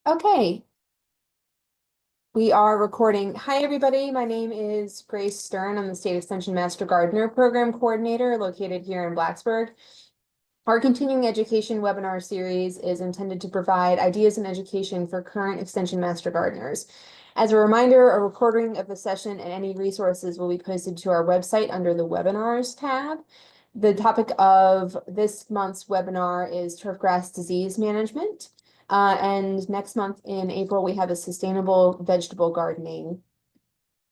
Okay, we are recording. Hi, everybody. My name is Grace Stern. I'm the State Extension Master Gardener Program Coordinator located here in Blacksburg. Our continuing education webinar series is intended to provide ideas and education for current Extension Master Gardeners. As a reminder, a recording of the session and any resources will be posted to our website under the Webinars tab. The topic of this month's webinar is turfgrass disease management. And next month in April, we have a sustainable vegetable gardening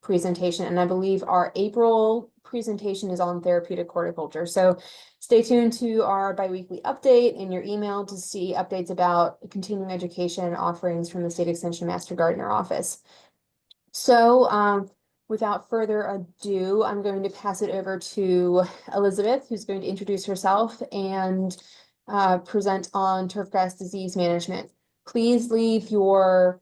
presentation. And I believe our April presentation is on therapeutic horticulture. So stay tuned to our biweekly update in your email to see updates about continuing education offerings from the State Extension Master Gardener Office. So without further ado, I'm going to pass it over to Elizabeth, who's going to introduce herself and present on turfgrass disease management. Please leave your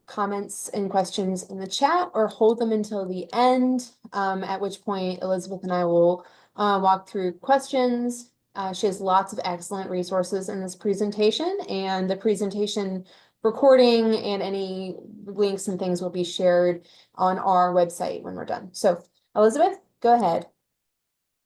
comments and questions in the chat or hold them until the end, at which point Elizabeth and I will walk through questions. She has lots of excellent resources in this presentation, and the presentation recording and any links and things will be shared on our website when we're done. So Elizabeth, go ahead.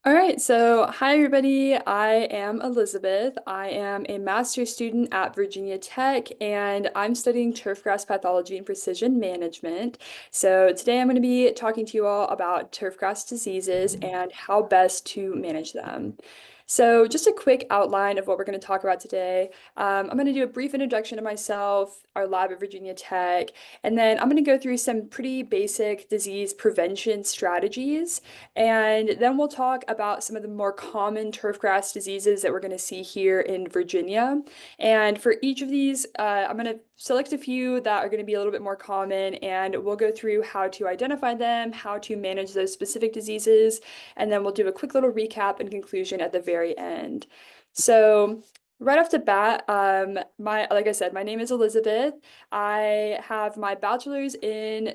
All right, so hi everybody. I am Elizabeth. I am a master's student at Virginia Tech, and I'm studying turfgrass pathology and precision management. So today I'm going to be talking to you all about turfgrass diseases and how best to manage them. So just a quick outline of what we're going to talk about today. I'm going to do a brief introduction of myself, our lab at Virginia Tech, and then I'm going to go through some pretty basic disease prevention strategies. And then we'll talk about some of the more common turfgrass diseases that we're going to see here in Virginia. And for each of these, I'm going to select a few that are going to be a little bit more common, and we'll go through how to identify them, how to manage those specific diseases, and then we'll do a quick little recap and conclusion at the very end. So right off the bat, like I said, my name is Elizabeth. I have my bachelor's in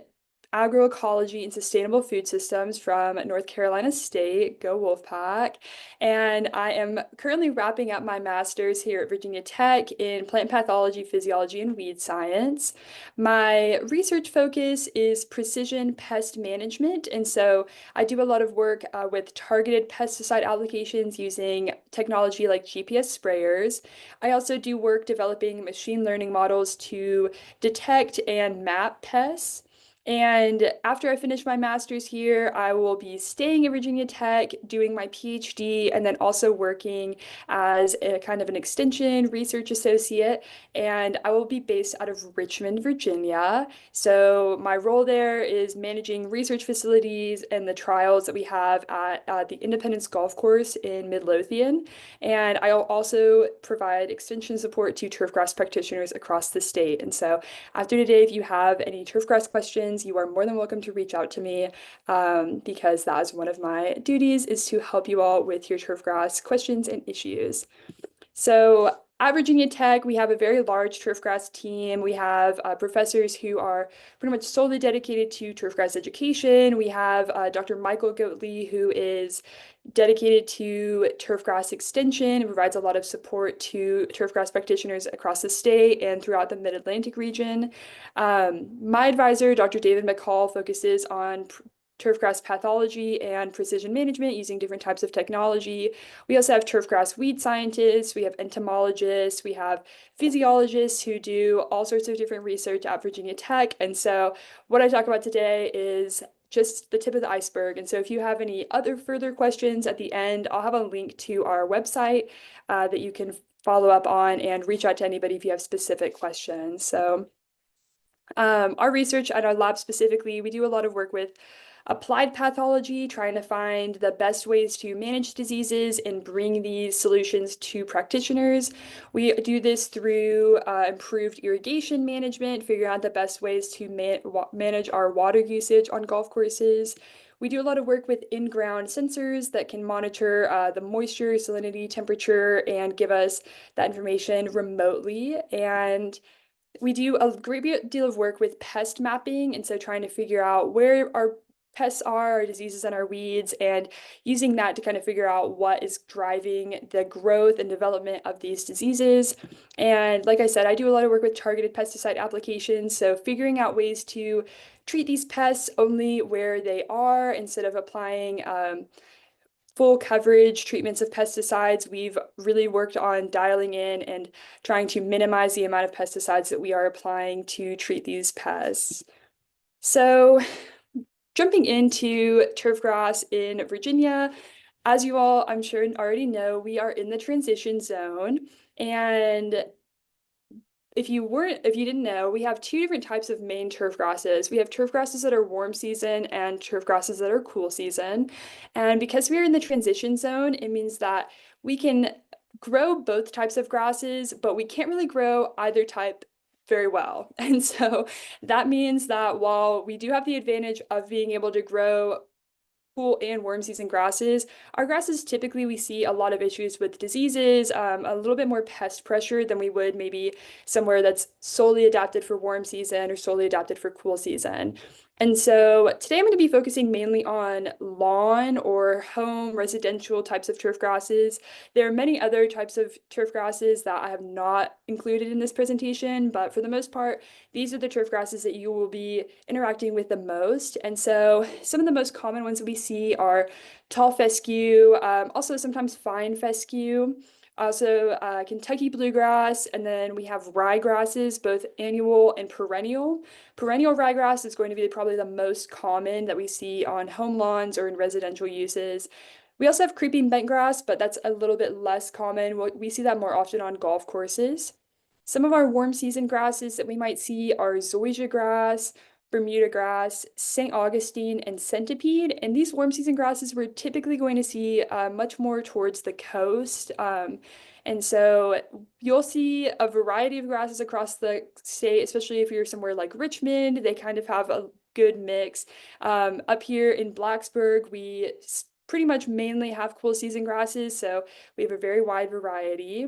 agroecology and sustainable food systems from North Carolina State. Go Wolfpack. And I am currently wrapping up my master's here at Virginia Tech in plant pathology, physiology, and weed science. My research focus is precision pest management. And so I do a lot of work with targeted pesticide applications using technology like GPS sprayers. I also do work developing machine learning models to detect and map pests. And after I finish my master's here, I will be staying at Virginia Tech, doing my PhD, and then also working as a kind of an extension research associate. And I will be based out of Richmond, Virginia. So my role there is managing research facilities and the trials that we have at the Independence Golf Course in Midlothian. And I'll also provide extension support to turfgrass practitioners across the state. And so after today, if you have any turfgrass questions, you are more than welcome to reach out to me, because that is one of my duties, is to help you all with your turfgrass questions and issues. So at Virginia Tech, we have a very large turfgrass team. We have professors who are pretty much solely dedicated to turfgrass education. We have Dr. Michael Goatley, who is dedicated to turfgrass extension and provides a lot of support to turfgrass practitioners across the state and throughout the Mid-Atlantic region. My advisor, Dr. David McCall, focuses on turfgrass pathology and precision management using different types of technology. We also have turfgrass weed scientists, we have entomologists, we have physiologists who do all sorts of different research at Virginia Tech. And so what I talk about today is just the tip of the iceberg. And so if you have any other further questions at the end, I'll have a link to our website that you can follow up on and reach out to anybody if you have specific questions. So our research at our lab specifically, we do a lot of work with applied pathology, trying to find the best ways to manage diseases and bring these solutions to practitioners. We do this through improved irrigation management, figuring out the best ways to manage our water usage on golf courses. We do a lot of work with in-ground sensors that can monitor the moisture, salinity, temperature, and give us that information remotely. And we do a great deal of work with pest mapping, and so trying to figure out where are pests are, our diseases and our weeds, and using that to kind of figure out what is driving the growth and development of these diseases. And like I said, I do a lot of work with targeted pesticide applications, so figuring out ways to treat these pests only where they are instead of applying full coverage treatments of pesticides. We've really worked on dialing in and trying to minimize the amount of pesticides that we are applying to treat these pests. So jumping into turfgrass in Virginia, as you all, I'm sure, already know, we are in the transition zone. And if you didn't know, we have two different types of main turf grasses. We have turf grasses that are warm season and turf grasses that are cool season. And because we are in the transition zone, it means that we can grow both types of grasses, but we can't really grow either type very well. And so that means that while we do have the advantage of being able to grow cool and warm season grasses. Our grasses typically we see a lot of issues with diseases, a little bit more pest pressure than we would maybe somewhere that's solely adapted for warm season or solely adapted for cool season. And so today I'm going to be focusing mainly on lawn or home residential types of turf grasses. There are many other types of turf grasses that I have not included in this presentation, but for the most part, these are the turf grasses that you will be interacting with the most. And so some of the most common ones that we see are tall fescue, also sometimes fine fescue, also Kentucky bluegrass, and then we have ryegrasses, both annual and perennial. Perennial ryegrass is going to be probably the most common that we see on home lawns or in residential uses. We also have creeping bentgrass, but that's a little bit less common. We see that more often on golf courses. Some of our warm season grasses that we might see are zoysia grass, Bermuda grass, St. Augustine, and centipede. And these warm season grasses we're typically going to see much more towards the coast. And so you'll see a variety of grasses across the state, especially if you're somewhere like Richmond. They kind of have a good mix. Up here in Blacksburg, we pretty much mainly have cool season grasses, so we have a very wide variety.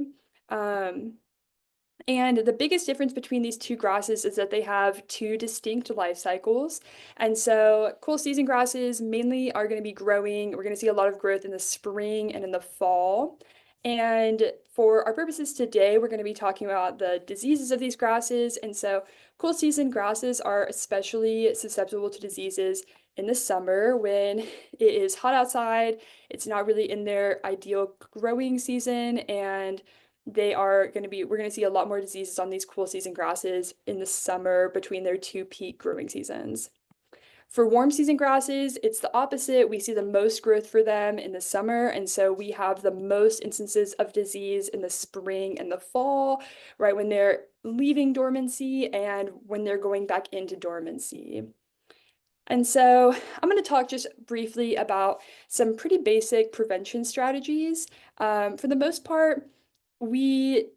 And the biggest difference between these two grasses is that they have two distinct life cycles. And so cool season grasses mainly are going to be growing. We're going to see a lot of growth in the spring and in the fall. And for our purposes today, we're going to be talking about the diseases of these grasses. And so cool season grasses are especially susceptible to diseases in the summer when it is hot outside. It's not really in their ideal growing season, and we're going to see a lot more diseases on these cool season grasses in the summer between their two peak growing seasons. For warm season grasses, it's the opposite. We see the most growth for them in the summer, and so we have the most instances of disease in the spring and the fall, right when they're leaving dormancy and when they're going back into dormancy. And so I'm going to talk just briefly about some pretty basic prevention strategies. For the most part, we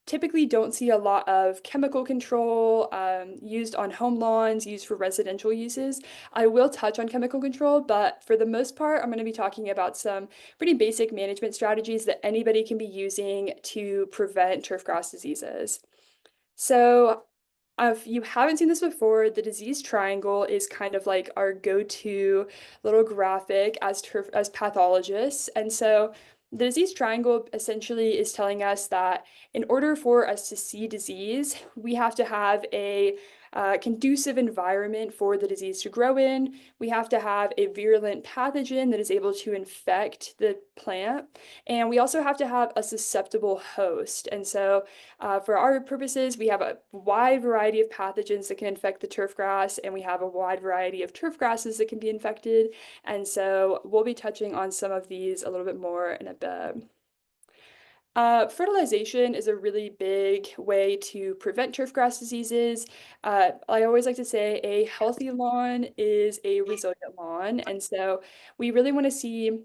typically don't see a lot of chemical control used on home lawns, used for residential uses. I will touch on chemical control, but for the most part, I'm going to be talking about some pretty basic management strategies that anybody can be using to prevent turfgrass diseases. So if you haven't seen this before, the disease triangle is kind of like our go-to little graphic as pathologists. And so the disease triangle essentially is telling us that in order for us to see disease, we have to have a conducive environment for the disease to grow in. We have to have a virulent pathogen that is able to infect the plant. And we also have to have a susceptible host. And so for our purposes, we have a wide variety of pathogens that can infect the turf grass, and we have a wide variety of turf grasses that can be infected. And so we'll be touching on some of these a little bit more in a bit. Fertilization is a really big way to prevent turfgrass diseases. I always like to say a healthy lawn is a resilient lawn. And so we really want to see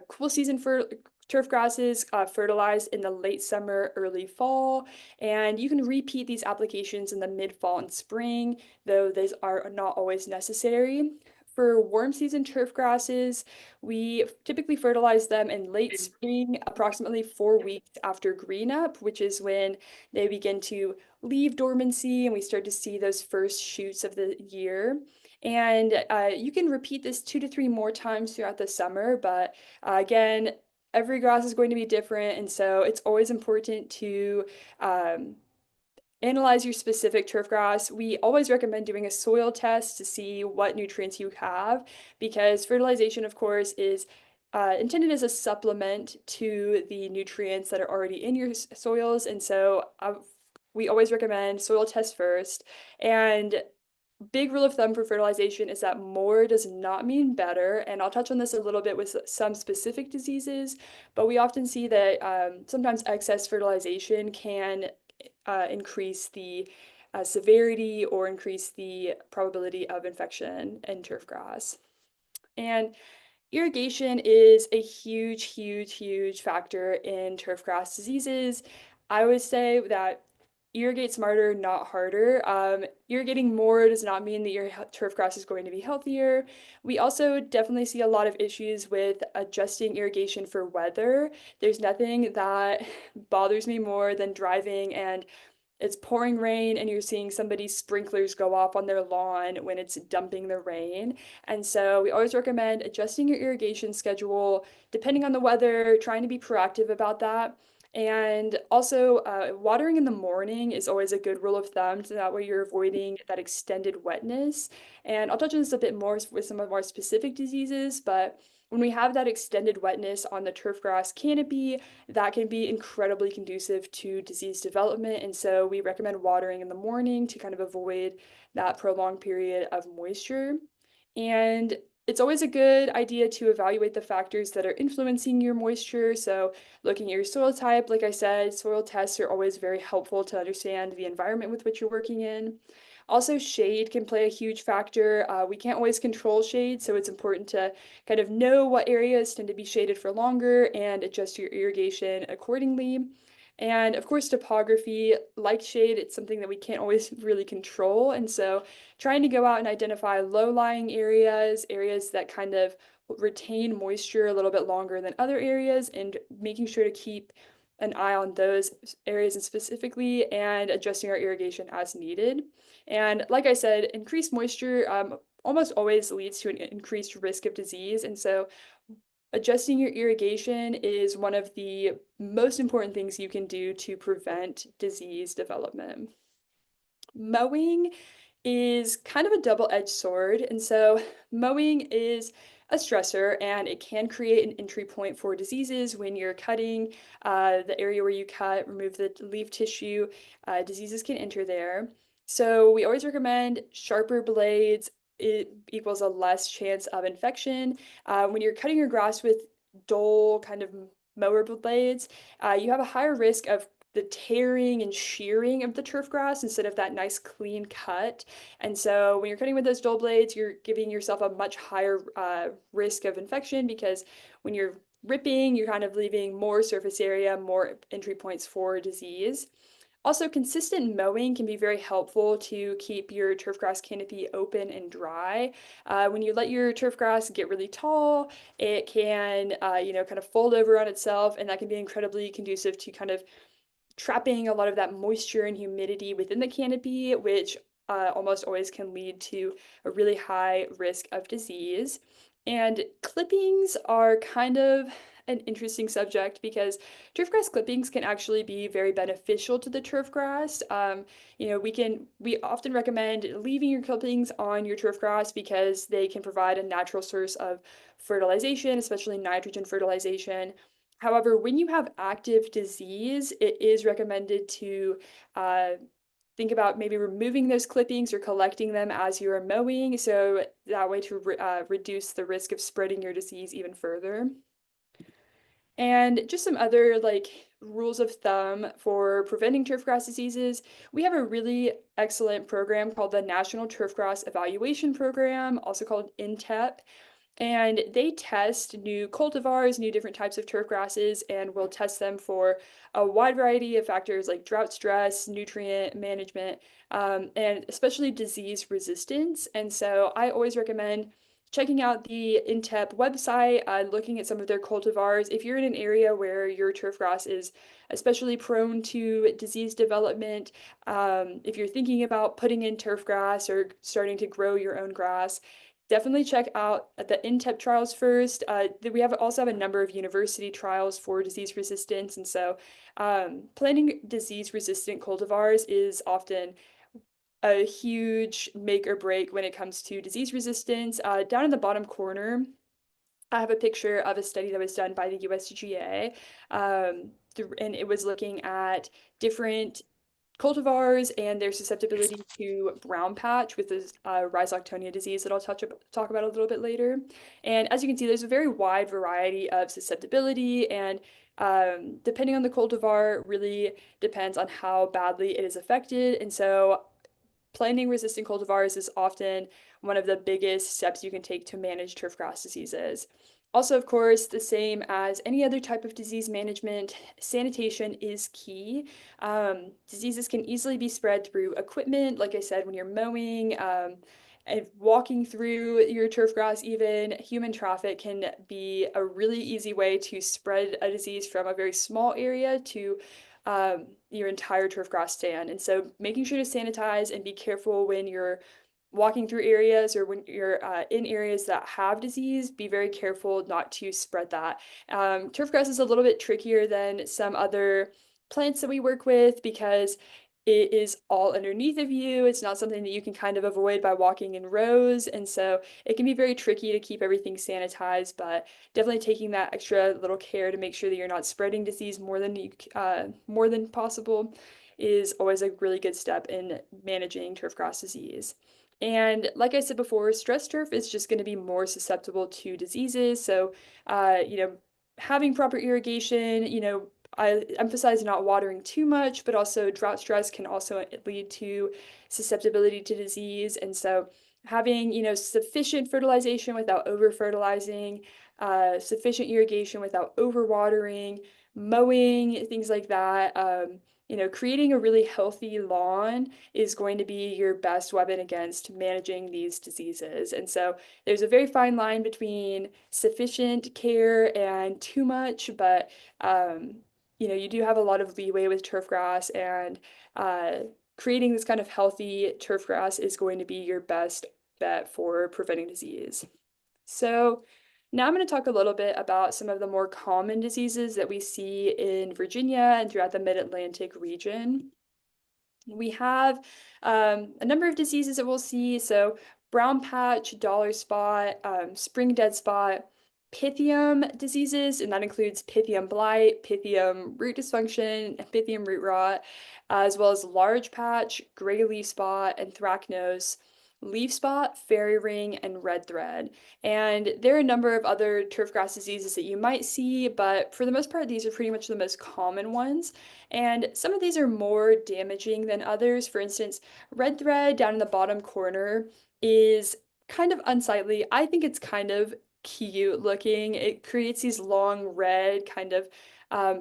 cool season for turf grasses fertilized in the late summer, early fall, and you can repeat these applications in the mid-fall and spring, though these are not always necessary. For warm season turf grasses, we typically fertilize them in late spring, approximately 4 weeks after green up, which is when they begin to leave dormancy and we start to see those first shoots of the year. And you can repeat this 2 to 3 more times throughout the summer, but again, every grass is going to be different, and so it's always important to um, analyze your specific turf grass. We always recommend doing a soil test to see what nutrients you have, because fertilization, of course, is intended as a supplement to the nutrients that are already in your soils. And so we always recommend soil test first. And big rule of thumb for fertilization is that more does not mean better. And I'll touch on this a little bit with some specific diseases, but we often see that sometimes excess fertilization can increase the severity or increase the probability of infection in turfgrass. And irrigation is a huge, huge, huge factor in turfgrass diseases. I would say that irrigate smarter, not harder. Irrigating more does not mean that your turfgrass is going to be healthier. We also definitely see a lot of issues with adjusting irrigation for weather. There's nothing that bothers me more than driving and it's pouring rain and you're seeing somebody's sprinklers go off on their lawn when it's dumping the rain. And so we always recommend adjusting your irrigation schedule depending on the weather, trying to be proactive about that. And also, watering in the morning is always a good rule of thumb, so that way you're avoiding that extended wetness. And I'll touch on this a bit more with some of our specific diseases, but when we have that extended wetness on the turfgrass canopy, that can be incredibly conducive to disease development. And so we recommend watering in the morning to kind of avoid that prolonged period of moisture. And it's always a good idea to evaluate the factors that are influencing your moisture. So, looking at your soil type, like I said, soil tests are always very helpful to understand the environment with which you're working in. Also, shade can play a huge factor. We can't always control shade, so it's important to kind of know what areas tend to be shaded for longer and adjust your irrigation accordingly. And of course, topography, like shade, it's something that we can't always really control. And so, trying to go out and identify low-lying areas, areas that kind of retain moisture a little bit longer than other areas, and making sure to keep an eye on those areas and specifically and adjusting our irrigation as needed. And like I said, increased moisture almost always leads to an increased risk of disease. And so adjusting your irrigation is one of the most important things you can do to prevent disease development. Mowing is kind of a double-edged sword. And so mowing is a stressor and it can create an entry point for diseases when you're cutting the area where you cut, remove the leaf tissue, diseases can enter there. So we always recommend sharper blades. It equals a less chance of infection. When you're cutting your grass with dull kind of mower blades, you have a higher risk of the tearing and shearing of the turf grass instead of that nice clean cut. And so when you're cutting with those dull blades, you're giving yourself a much higher risk of infection because when you're ripping, you're kind of leaving more surface area, more entry points for disease. Also, consistent mowing can be very helpful to keep your turfgrass canopy open and dry. When you let your turfgrass get really tall, it can, kind of fold over on itself, and that can be incredibly conducive to kind of trapping a lot of that moisture and humidity within the canopy, which almost always can lead to a really high risk of disease. And clippings are kind of an interesting subject because turfgrass clippings can actually be very beneficial to the turfgrass. We often recommend leaving your clippings on your turfgrass because they can provide a natural source of fertilization, especially nitrogen fertilization. However, when you have active disease, it is recommended to uh, think about maybe removing those clippings or collecting them as you are mowing, so that way to reduce the risk of spreading your disease even further. And just some other rules of thumb for preventing turfgrass diseases. We have a really excellent program called the National Turfgrass Evaluation Program, also called NTEP. And they test new cultivars, new different types of turf grasses, and will test them for a wide variety of factors like drought stress, nutrient management, and especially disease resistance. And so I always recommend checking out the INTEP website, looking at some of their cultivars. If you're in an area where your turfgrass is especially prone to disease development, if you're thinking about putting in turfgrass or starting to grow your own grass, definitely check out the INTEP trials first. We also have a number of university trials for disease resistance, and so planting disease-resistant cultivars is often a huge make or break when it comes to disease resistance. Down in the bottom corner, I have a picture of a study that was done by the USGA, and it was looking at different cultivars and their susceptibility to brown patch with this rhizoctonia disease that I'll talk about a little bit later. And as you can see, there's a very wide variety of susceptibility, and depending on the cultivar, really depends on how badly it is affected. And so planting resistant cultivars is often one of the biggest steps you can take to manage turfgrass diseases. Also, of course, the same as any other type of disease management, sanitation is key. Diseases can easily be spread through equipment, like I said, when you're mowing, and walking through your turfgrass, even human traffic can be a really easy way to spread a disease from a very small area to your entire turfgrass stand. And so making sure to sanitize and be careful when you're walking through areas or when you're in areas that have disease, be very careful not to spread that. Turfgrass is a little bit trickier than some other plants that we work with because it is all underneath of you. It's not something that you can kind of avoid by walking in rows. And so it can be very tricky to keep everything sanitized, but definitely taking that extra little care to make sure that you're not spreading disease more than possible is always a really good step in managing turfgrass disease. And like I said before, stress turf is just going to be more susceptible to diseases. So, having proper irrigation, I emphasize not watering too much, but also drought stress can also lead to susceptibility to disease. And so having, sufficient fertilization without over fertilizing, sufficient irrigation without overwatering, mowing, things like that. Creating a really healthy lawn is going to be your best weapon against managing these diseases. And so there's a very fine line between sufficient care and too much, but you do have a lot of leeway with turfgrass, and creating this kind of healthy turfgrass is going to be your best bet for preventing disease. So now I'm going to talk a little bit about some of the more common diseases that we see in Virginia and throughout the Mid-Atlantic region. We have a number of diseases that we'll see. So brown patch, dollar spot, spring dead spot, pythium diseases, and that includes pythium blight, pythium root dysfunction, and pythium root rot, as well as large patch, gray leaf spot, anthracnose, leaf spot, fairy ring, and red thread. And there are a number of other turfgrass diseases that you might see, but for the most part, these are pretty much the most common ones. And some of these are more damaging than others. For instance, red thread down in the bottom corner is kind of unsightly. I think it's kind of cute looking. It creates these long red kind of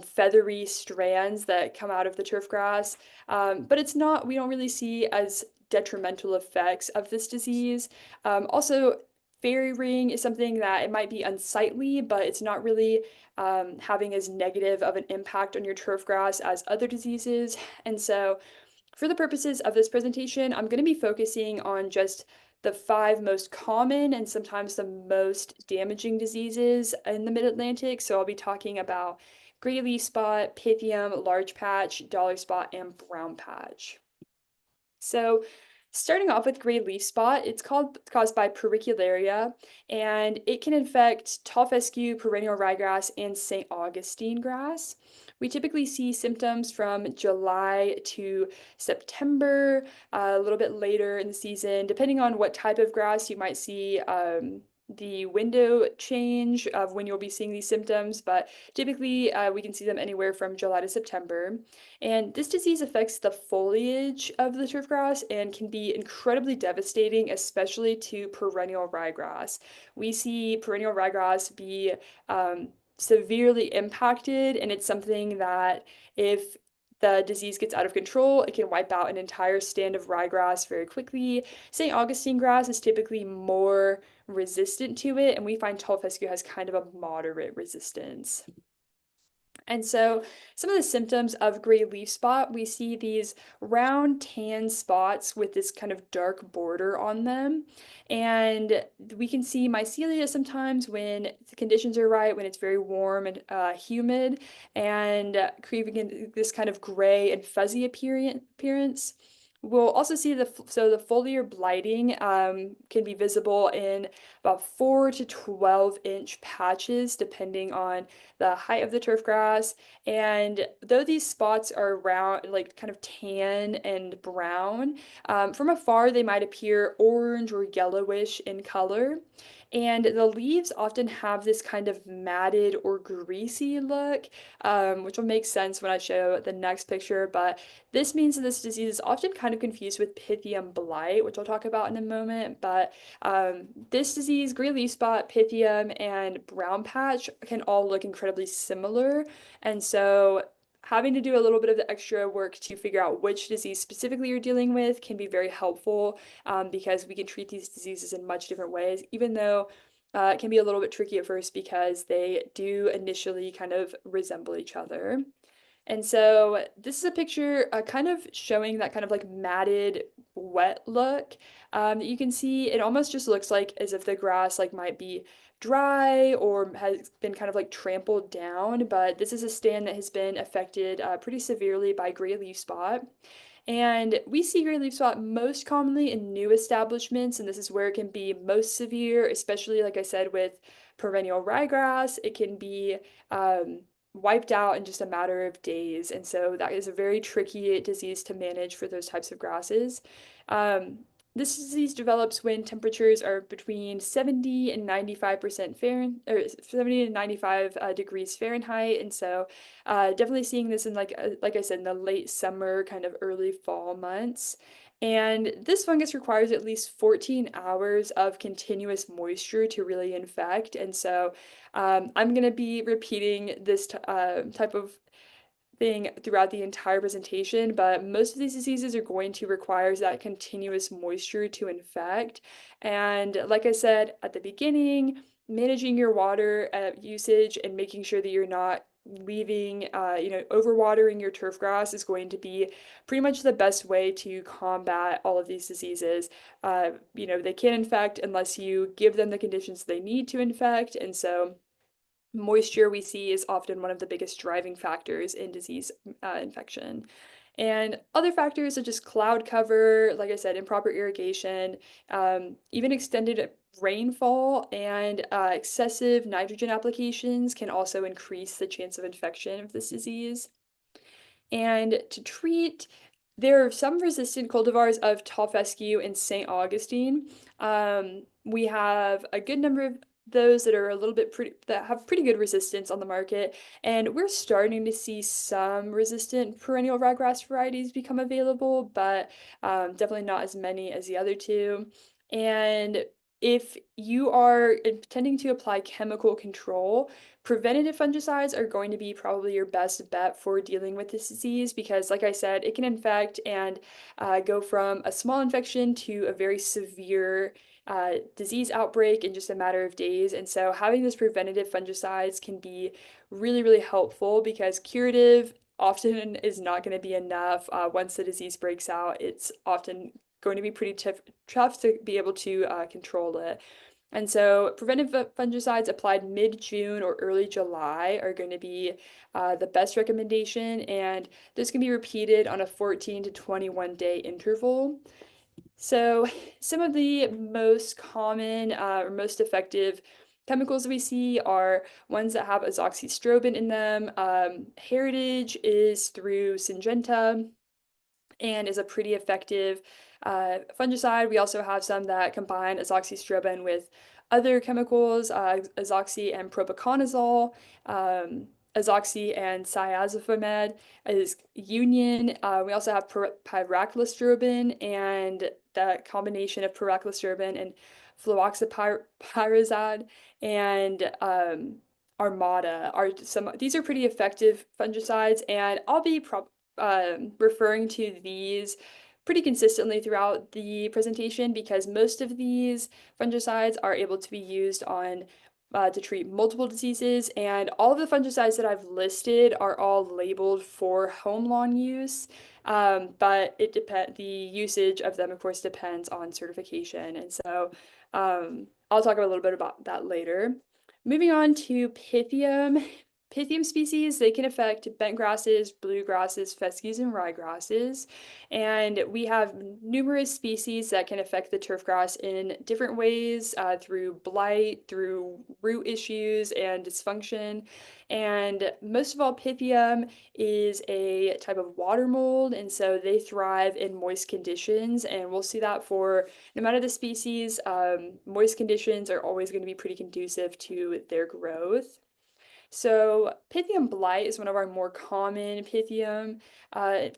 feathery strands that come out of the turf grass. But we don't really see as detrimental effects of this disease. Also, fairy ring is something that it might be unsightly, but it's not really having as negative of an impact on your turf grass as other diseases. And so, for the purposes of this presentation, I'm going to be focusing on just the 5 most common and sometimes the most damaging diseases in the Mid-Atlantic. So I'll be talking about gray leaf spot, pythium, large patch, dollar spot, and brown patch. So starting off with gray leaf spot, it's caused by pericularia, and it can infect tall fescue, perennial ryegrass, and St. Augustine grass. We typically see symptoms from July to September, a little bit later in the season. Depending on what type of grass, you might see the window change of when you'll be seeing these symptoms, but typically we can see them anywhere from July to September. And this disease affects the foliage of the turfgrass and can be incredibly devastating, especially to perennial ryegrass. We see perennial ryegrass be severely impacted, and it's something that if the disease gets out of control, it can wipe out an entire stand of ryegrass very quickly. St. Augustine grass is typically more resistant to it, and we find tall fescue has kind of a moderate resistance. And so some of the symptoms of gray leaf spot, we see these round tan spots with this kind of dark border on them. And we can see mycelia sometimes when the conditions are right, when it's very warm and humid, and creating this kind of gray and fuzzy appearance. We'll also see the foliar blighting can be visible in about 4 to 12-inch patches, depending on the height of the turf grass. And though these spots are round, like kind of tan and brown, from afar they might appear orange or yellowish in color. And the leaves often have this kind of matted or greasy look, which will make sense when I show the next picture. But this means that this disease is often kind of confused with Pythium blight, which I'll talk about in a moment. But this disease, gray leaf spot, Pythium, and brown patch can all look incredibly similar. And so having to do a little bit of the extra work to figure out which disease specifically you're dealing with can be very helpful, because we can treat these diseases in much different ways, even though it can be a little bit tricky at first because they do initially kind of resemble each other. And so this is a picture kind of showing that kind of like matted, wet look that you can see. It almost just looks like as if the grass like might be dry or has been kind of like trampled down, but this is a stand that has been affected pretty severely by gray leaf spot. And we see gray leaf spot most commonly in new establishments, and this is where it can be most severe, especially like I said with perennial ryegrass. It can be wiped out in just a matter of days, and so that is a very tricky disease to manage for those types of grasses. Um, this disease develops when temperatures are between 70 and 95% Fahrenheit, or 70 to 95 degrees Fahrenheit, and so definitely seeing this in like I said, in the late summer, kind of early fall months. And this fungus requires at least 14 hours of continuous moisture to really infect. And so I'm going to be repeating this type of thing throughout the entire presentation, but most of these diseases are going to require that continuous moisture to infect. And like I said at the beginning, managing your water usage and making sure that you're not leaving, overwatering your turf grass is going to be pretty much the best way to combat all of these diseases. They can't infect unless you give them the conditions they need to infect, and so moisture we see is often one of the biggest driving factors in disease infection. And other factors such as cloud cover, like I said, improper irrigation, even extended rainfall and excessive nitrogen applications can also increase the chance of infection of this disease. And to treat, there are some resistant cultivars of tall fescue and St. Augustine. We have a good number of those that are a little bit that have pretty good resistance on the market, and we're starting to see some resistant perennial ryegrass varieties become available, but definitely not as many as the other two. And if you are intending to apply chemical control, preventative fungicides are going to be probably your best bet for dealing with this disease because, like I said, it can infect and go from a small infection to a very severe disease outbreak in just a matter of days. And so having those preventative fungicides can be really, really helpful because curative often is not going to be enough. Once the disease breaks out, it's often going to be pretty tough to be able to control it. And so preventive fungicides applied mid-June or early July are going to be the best recommendation, and this can be repeated on a 14 to 21 day interval. So some of the most common or most effective chemicals we see are ones that have azoxystrobin in them. Heritage is through Syngenta and is a pretty effective fungicide. We also have some that combine azoxystrobin with other chemicals, azoxy and propiconazole, azoxy and cyazofamid is union. We also have pyraclostrobin, and the combination of pyraclostrobin and fluoxypyrazide and Armada are these are pretty effective fungicides, and I'll be referring to these pretty consistently throughout the presentation because most of these fungicides are able to be used on to treat multiple diseases, and all of the fungicides that I've listed are all labeled for home lawn use. But the usage of them, of course, depends on certification, and so I'll talk a little bit about that later. Moving on to Pythium. Pythium species, they can affect bent grasses, bluegrasses, fescues, and ryegrasses. And we have numerous species that can affect the turfgrass in different ways through blight, through root issues, and dysfunction. And most of all, Pythium is a type of water mold, and so they thrive in moist conditions. And we'll see that for no matter the species, moist conditions are always going to be pretty conducive to their growth. So Pythium blight is one of our more common Pythium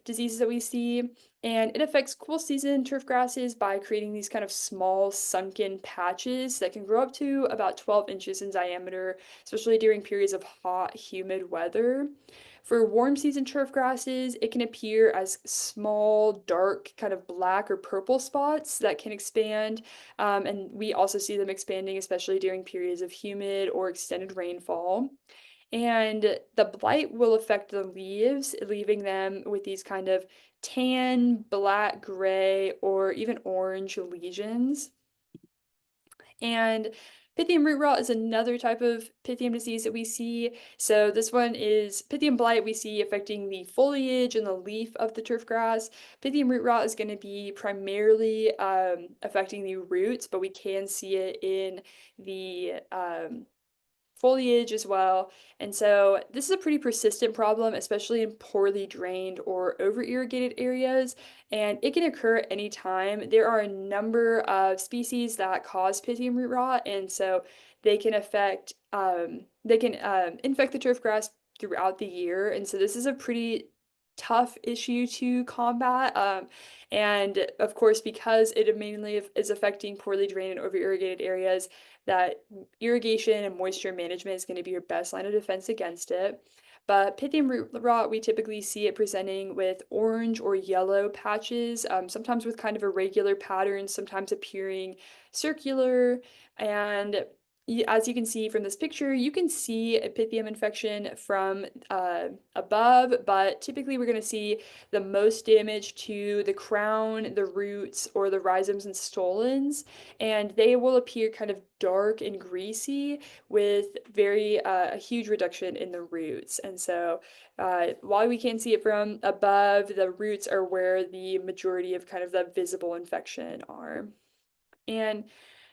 diseases that we see, and it affects cool season turf grasses by creating these kind of small sunken patches that can grow up to about 12 inches in diameter, especially during periods of hot, humid weather. For warm season turf grasses, it can appear as small, dark, kind of black or purple spots that can expand, and we also see them expanding, especially during periods of humid or extended rainfall. And the blight will affect the leaves, leaving them with these kind of tan, black, gray, or even orange lesions. And Pythium root rot is another type of Pythium disease that we see. So this one is Pythium blight we see affecting the foliage and the leaf of the turf grass. Pythium root rot is going to be primarily affecting the roots, but we can see it in the foliage as well. And so this is a pretty persistent problem, especially in poorly drained or over irrigated areas, and it can occur at any time. There are a number of species that cause Pythium root rot, and so they can infect the turf grass throughout the year. And so this is a pretty tough issue to combat. And of course, because it mainly is affecting poorly drained and over irrigated areas, that irrigation and moisture management is going to be your best line of defense against it. But Pythium root rot, we typically see it presenting with orange or yellow patches, sometimes with kind of irregular patterns, sometimes appearing circular. And as you can see from this picture, you can see a Pythium infection from above, but typically we're going to see the most damage to the crown, the roots, or the rhizomes and stolons, and they will appear kind of dark and greasy with a huge reduction in the roots. And so while we can't see it from above, the roots are where the majority of kind of the visible infection are. And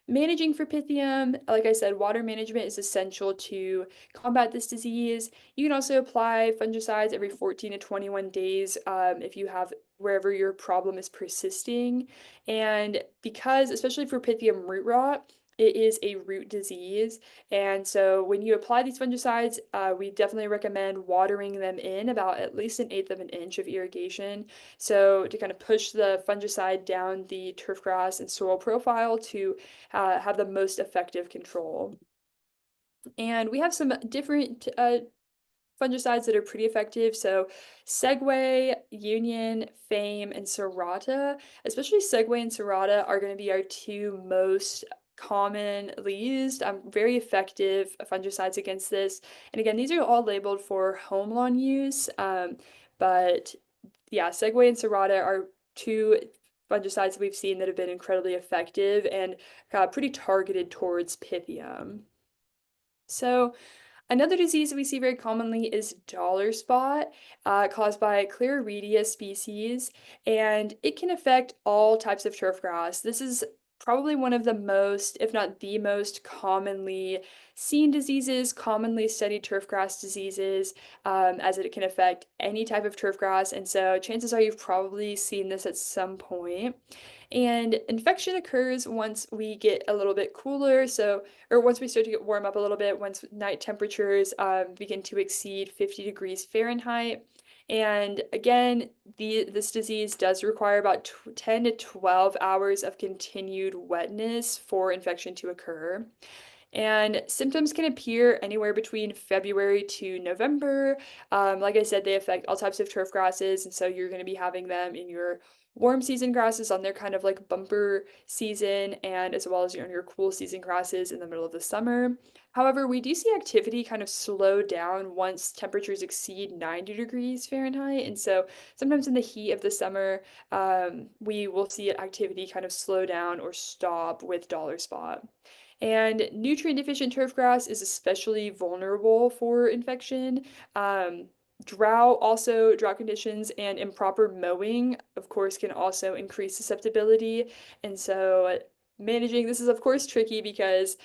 managing for Pythium, like I said, water management is essential to combat this disease. You can also apply fungicides every 14 to 21 days if you have wherever your problem is persisting. And because, especially for Pythium root rot, it is a root disease. And so when you apply these fungicides, we definitely recommend watering them in about at least 1/8 of an inch of irrigation. So to kind of push the fungicide down the turf grass and soil profile to have the most effective control. And we have some different fungicides that are pretty effective. So Segway, Union, Fame, and Serrata, especially Segway and Serrata, are going to be our two most commonly used, very effective fungicides against this. And again, these are all labeled for home lawn use, but yeah, Segway and Serrata are two fungicides that we've seen that have been incredibly effective and pretty targeted towards Pythium. So another disease that we see very commonly is dollar spot, caused by Claridia species, and it can affect all types of turf grass. This is probably one of the most, if not the most commonly seen diseases, commonly studied turf grass diseases, as it can affect any type of turf grass. And so chances are you've probably seen this at some point. And infection occurs once we get a little bit cooler, or once we start to get warm up a little bit, once night temperatures begin to exceed 50 degrees Fahrenheit. And again, this disease does require about 10 to 12 hours of continued wetness for infection to occur. And symptoms can appear anywhere between February to November. Like I said, they affect all types of turf grasses, and so you're going to be having them in your warm season grasses on their kind of like bumper season, and as well as your cool season grasses in the middle of the summer. However, we do see activity kind of slow down once temperatures exceed 90 degrees Fahrenheit. And so sometimes in the heat of the summer, we will see activity kind of slow down or stop with dollar spot. And nutrient deficient turfgrass is especially vulnerable for infection. Um, drought conditions and improper mowing, of course, can also increase susceptibility. And so managing this is, of course, tricky because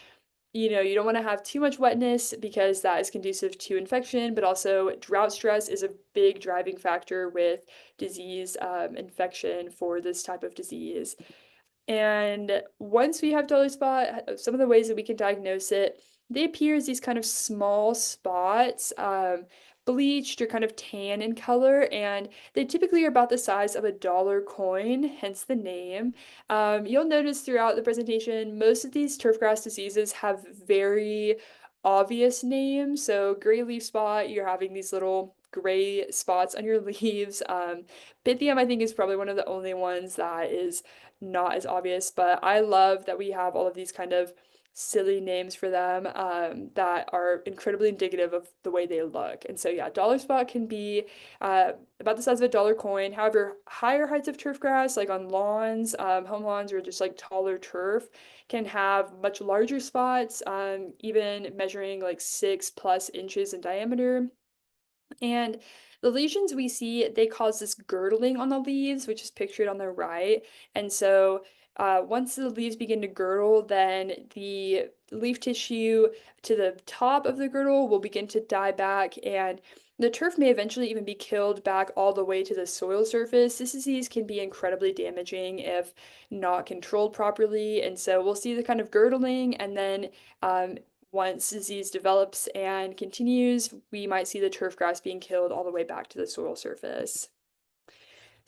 you don't want to have too much wetness because that is conducive to infection, but also drought stress is a big driving factor with disease infection for this type of disease. And once we have dolly spot, some of the ways that we can diagnose it, they appear as these kind of small spots, bleached or kind of tan in color, and they typically are about the size of a dollar coin, hence the name. You'll notice throughout the presentation, most of these turfgrass diseases have very obvious names. So gray leaf spot, you're having these little gray spots on your leaves. Pythium, I think, is probably one of the only ones that is not as obvious, but I love that we have all of these kind of silly names for them that are incredibly indicative of the way they look. And so, yeah, dollar spot can be about the size of a dollar coin. However, higher heights of turf grass, like on lawns, home lawns, or just like taller turf, can have much larger spots, even measuring like 6+ inches in diameter. And the lesions we see, they cause this girdling on the leaves, which is pictured on the right. And so once the leaves begin to girdle, then the leaf tissue to the top of the girdle will begin to die back, and the turf may eventually even be killed back all the way to the soil surface. This disease can be incredibly damaging if not controlled properly. And so we'll see the kind of girdling, and then once disease develops and continues, we might see the turf grass being killed all the way back to the soil surface.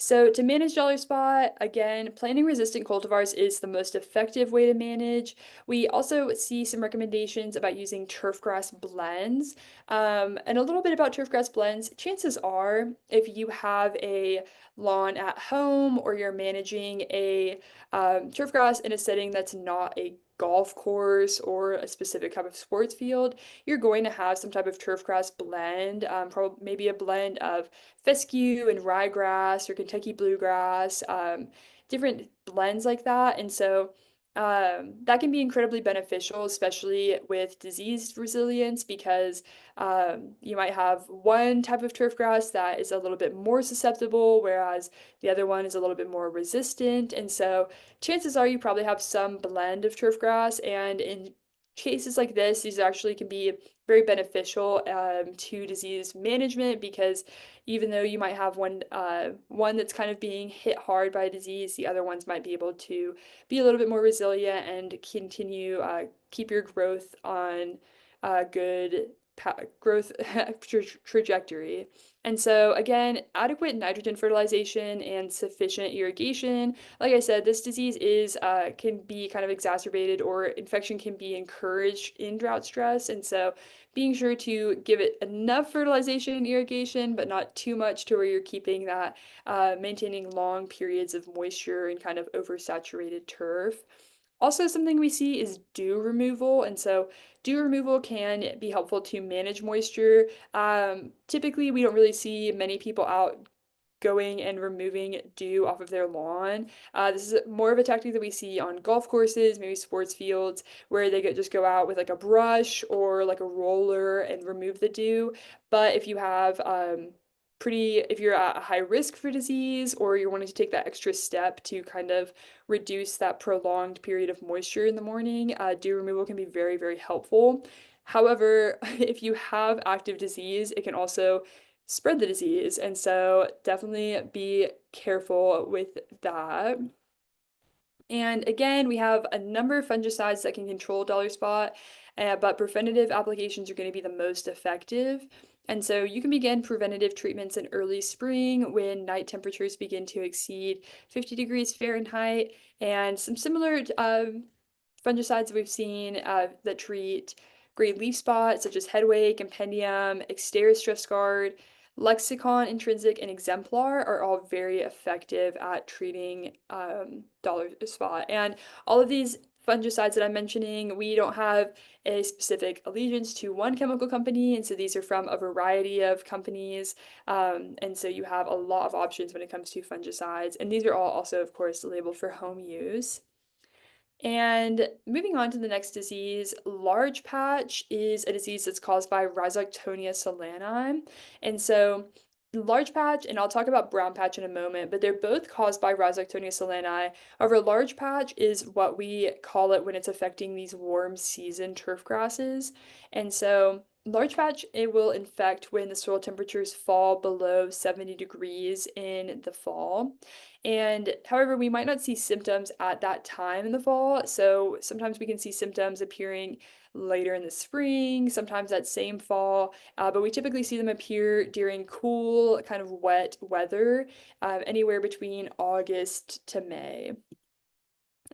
So to manage dollar spot, again, planting resistant cultivars is the most effective way to manage. We also see some recommendations about using turfgrass blends. And a little bit about turfgrass blends. Chances are, if you have a lawn at home or you're managing a turfgrass in a setting that's not a golf course or a specific type of sports field, you're going to have some type of turfgrass blend, probably maybe a blend of fescue and ryegrass or Kentucky bluegrass, different blends like that. And so that can be incredibly beneficial, especially with disease resilience, because you might have one type of turf grass that is a little bit more susceptible, whereas the other one is a little bit more resistant. And so chances are you probably have some blend of turf grass. And in cases like this, these actually can be very beneficial to disease management, because even though you might have one that's kind of being hit hard by a disease, the other ones might be able to be a little bit more resilient and continue keep your growth on a good growth trajectory. And so again, adequate nitrogen fertilization and sufficient irrigation. Like I said, this disease is can be kind of exacerbated, or infection can be encouraged in drought stress. And so being sure to give it enough fertilization and irrigation, but not too much to where you're keeping that, maintaining long periods of moisture and kind of oversaturated turf. Also, something we see is dew removal, and so dew removal can be helpful to manage moisture. Typically, we don't really see many people out going and removing dew off of their lawn. This is more of a tactic that we see on golf courses, maybe sports fields, where they just go out with like a brush or like a roller and remove the dew. But if you have if you're at a high risk for disease, or you're wanting to take that extra step to kind of reduce that prolonged period of moisture in the morning, dew removal can be very, very helpful. However, if you have active disease, it can also spread the disease. And so definitely be careful with that. And again, we have a number of fungicides that can control dollar spot, but preventative applications are going to be the most effective. And so you can begin preventative treatments in early spring when night temperatures begin to exceed 50 degrees Fahrenheit. And some similar fungicides that we've seen that treat gray leaf spot, such as headway, compendium, exterior stress guard, lexicon, intrinsic, and exemplar are all very effective at treating dollar spot. And all of these fungicides that I'm mentioning, we don't have a specific allegiance to one chemical company, and so these are from a variety of companies. And so you have a lot of options when it comes to fungicides, and these are all also, of course, labeled for home use. And moving on to the next disease, large patch is a disease that's caused by Rhizoctonia solani. And so large patch, and I'll talk about brown patch in a moment, but they're both caused by Rhizoctonia solani. However, large patch is what we call it when it's affecting these warm season turf grasses. And so large patch, it will infect when the soil temperatures fall below 70 degrees in the fall. And however, we might not see symptoms at that time in the fall. So sometimes we can see symptoms appearing later in the spring, sometimes that same fall, but we typically see them appear during cool, kind of wet weather, anywhere between August to May.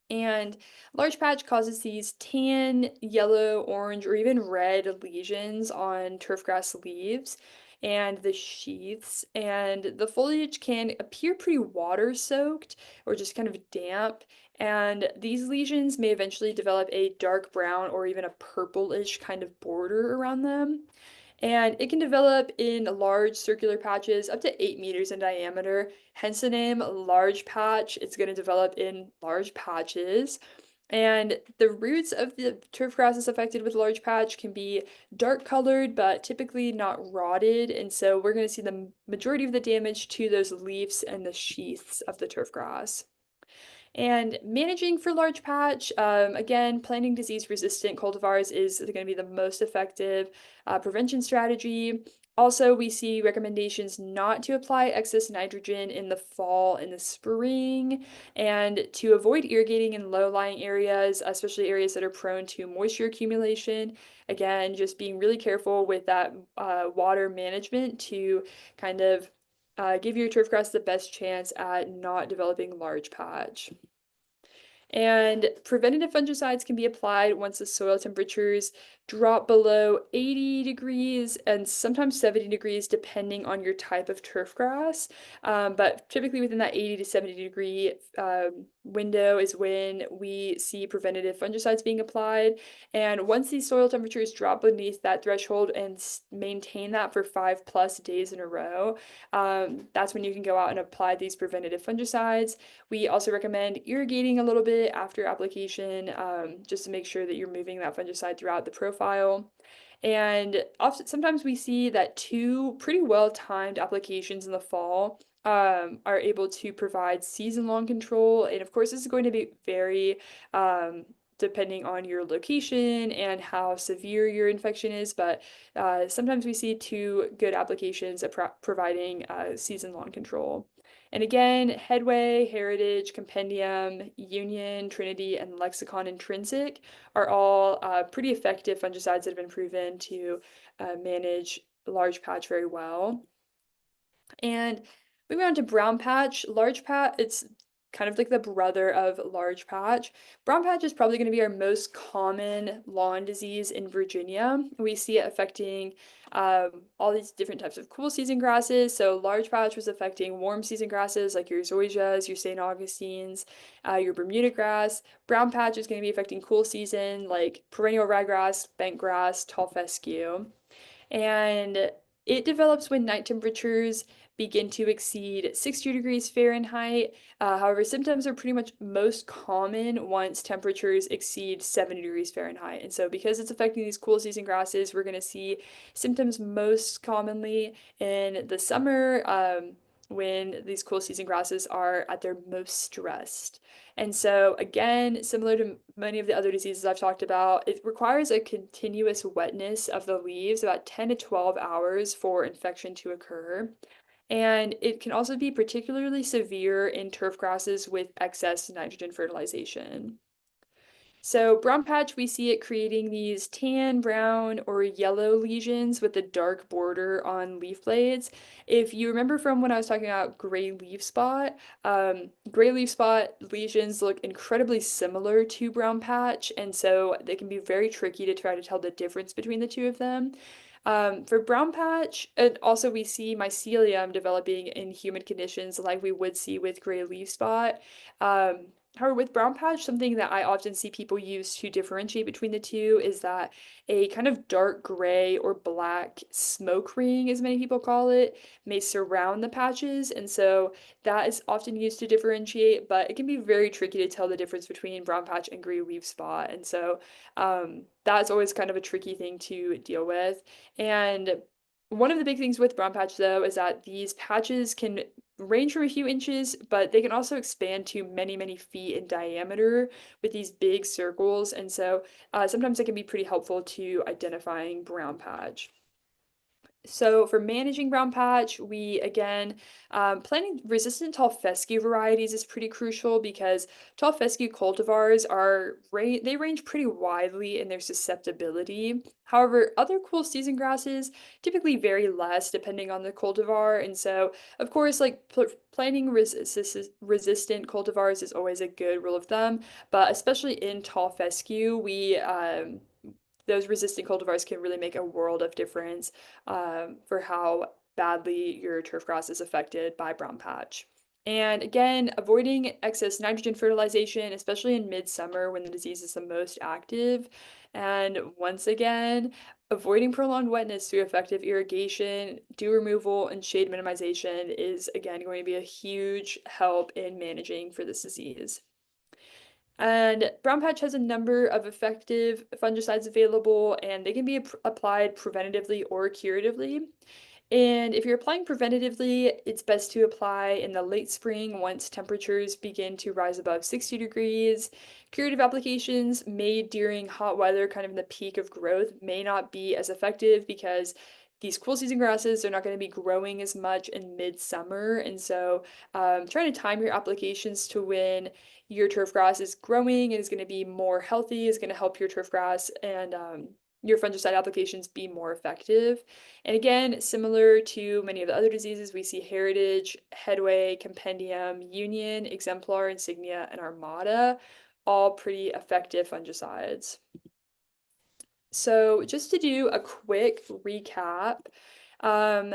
And large patch causes these tan, yellow, orange, or even red lesions on turfgrass leaves and the sheaths. And the foliage can appear pretty water soaked or just kind of damp. And these lesions may eventually develop a dark brown or even a purplish kind of border around them. And it can develop in large circular patches up to 8 meters in diameter, hence the name large patch. It's going to develop in large patches. And the roots of the turf grasses affected with large patch can be dark colored, but typically not rotted. And so we're going to see the majority of the damage to those leaves and the sheaths of the turf grass. And managing for large patch, again, planting disease-resistant cultivars is going to be the most effective prevention strategy. Also, we see recommendations not to apply excess nitrogen in the fall and the spring, and to avoid irrigating in low-lying areas, especially areas that are prone to moisture accumulation. Again, just being really careful with that water management to kind of give your turf grass the best chance at not developing large patch. And preventative fungicides can be applied once the soil temperatures drop below 80 degrees and sometimes 70 degrees, depending on your type of turf grass. But typically within that 80 to 70 degree window is when we see preventative fungicides being applied. And once these soil temperatures drop beneath that threshold and maintain that for 5+ days in a row, that's when you can go out and apply these preventative fungicides. We also recommend irrigating a little bit after application, just to make sure that you're moving that fungicide throughout the profile. And often, sometimes we see that 2 pretty well-timed applications in the fall are able to provide season-long control. And of course, this is going to be very depending on your location and how severe your infection is, but sometimes we see 2 good applications of providing season-long control. And again, Headway, Heritage, Compendium, Union, Trinity, and Lexicon Intrinsic are all pretty effective fungicides that have been proven to manage large patch very well. And moving on to brown patch, large patch, it's kind of like the brother of large patch. Brown patch is probably going to be our most common lawn disease in Virginia. We see it affecting all these different types of cool season grasses. So large patch was affecting warm season grasses like your zoysias, your St. Augustines, your Bermuda grass. Brown patch is going to be affecting cool season like perennial ryegrass, bentgrass, tall fescue. And it develops when night temperatures begin to exceed 60 degrees Fahrenheit. However, symptoms are pretty much most common once temperatures exceed 70 degrees Fahrenheit. And so because it's affecting these cool season grasses, we're going to see symptoms most commonly in the summer, when these cool season grasses are at their most stressed. And so again, similar to many of the other diseases I've talked about, it requires a continuous wetness of the leaves, about 10 to 12 hours for infection to occur. And it can also be particularly severe in turf grasses with excess nitrogen fertilization. So brown patch, we see it creating these tan, brown, or yellow lesions with a dark border on leaf blades. If you remember from when I was talking about gray leaf spot lesions look incredibly similar to brown patch, and so they can be very tricky to try to tell the difference between the two of them. For brown patch, and also we see mycelium developing in humid conditions like we would see with gray leaf spot. Um, However, with brown patch, something that I often see people use to differentiate between the two is that a kind of dark gray or black smoke ring, as many people call it, may surround the patches. And so that is often used to differentiate, but it can be very tricky to tell the difference between brown patch and gray leaf spot. And so that's always kind of a tricky thing to deal with. And one of the big things with brown patch, though, is that these patches can range from a few inches, but they can also expand to many, many feet in diameter with these big circles. And so sometimes it can be pretty helpful to identifying brown patch. So for managing brown patch, we again, planting resistant tall fescue varieties is pretty crucial because tall fescue cultivars they range pretty widely in their susceptibility. However, other cool season grasses typically vary less depending on the cultivar, and so of course, like planting resistant cultivars is always a good rule of thumb, but especially in tall fescue, we those resistant cultivars can really make a world of difference for how badly your turf grass is affected by brown patch. And again, avoiding excess nitrogen fertilization, especially in midsummer when the disease is the most active. And once again, avoiding prolonged wetness through effective irrigation, dew removal, and shade minimization is again going to be a huge help in managing for this disease. And brown patch has a number of effective fungicides available, and they can be applied preventatively or curatively. And if you're applying preventatively, it's best to apply in the late spring once temperatures begin to rise above 60 degrees. Curative applications made during hot weather, kind of in the peak of growth, may not be as effective because these cool season grasses are not going to be growing as much in midsummer. And so, trying to time your applications to when your turf grass is growing and is going to be more healthy is going to help your turf grass and your fungicide applications be more effective. And again, similar to many of the other diseases, we see Heritage, Headway, Compendium, Union, Exemplar, Insignia, and Armada, all pretty effective fungicides. So just to do a quick recap, um,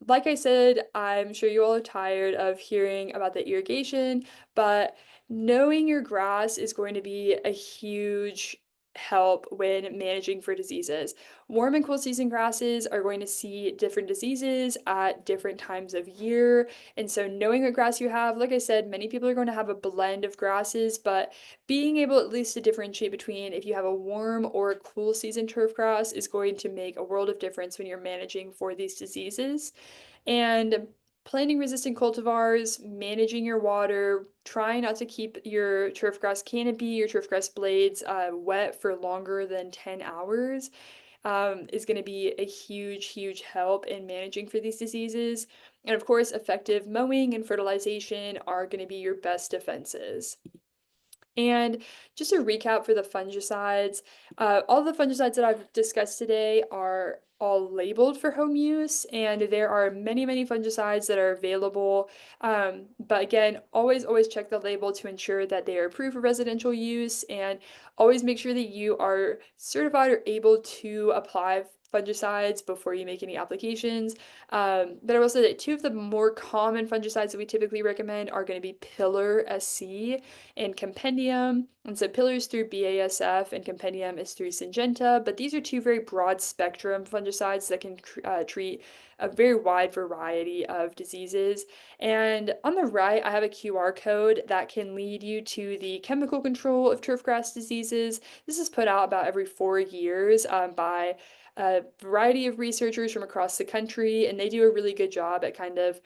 like I said, I'm sure you all are tired of hearing about the irrigation, but knowing your grass is going to be a huge help when managing for diseases. Warm and cool season grasses are going to see different diseases at different times of year. And so knowing what grass you have, like I said, many people are going to have a blend of grasses, but being able at least to differentiate between if you have a warm or a cool season turf grass is going to make a world of difference when you're managing for these diseases. And planting resistant cultivars, managing your water, trying not to keep your turfgrass canopy, your turfgrass blades wet for longer than 10 hours is going to be a huge, huge help in managing for these diseases. And of course, effective mowing and fertilization are going to be your best defenses. And just a recap for the fungicides, all the fungicides that I've discussed today are all labeled for home use, and there are many, many fungicides that are available. But again, always check the label to ensure that they are approved for residential use, and always make sure that you are certified or able to apply fungicides before you make any applications. But I will say that two of the more common fungicides that we typically recommend are going to be Pillar SC and Compendium. And so Pillar is through BASF and Compendium is through Syngenta, but these are two very broad spectrum fungicides that can treat a very wide variety of diseases. And on the right, I have a QR code that can lead you to the chemical control of turfgrass diseases. This is put out about every 4 years by a variety of researchers from across the country, and they do a really good job at kind of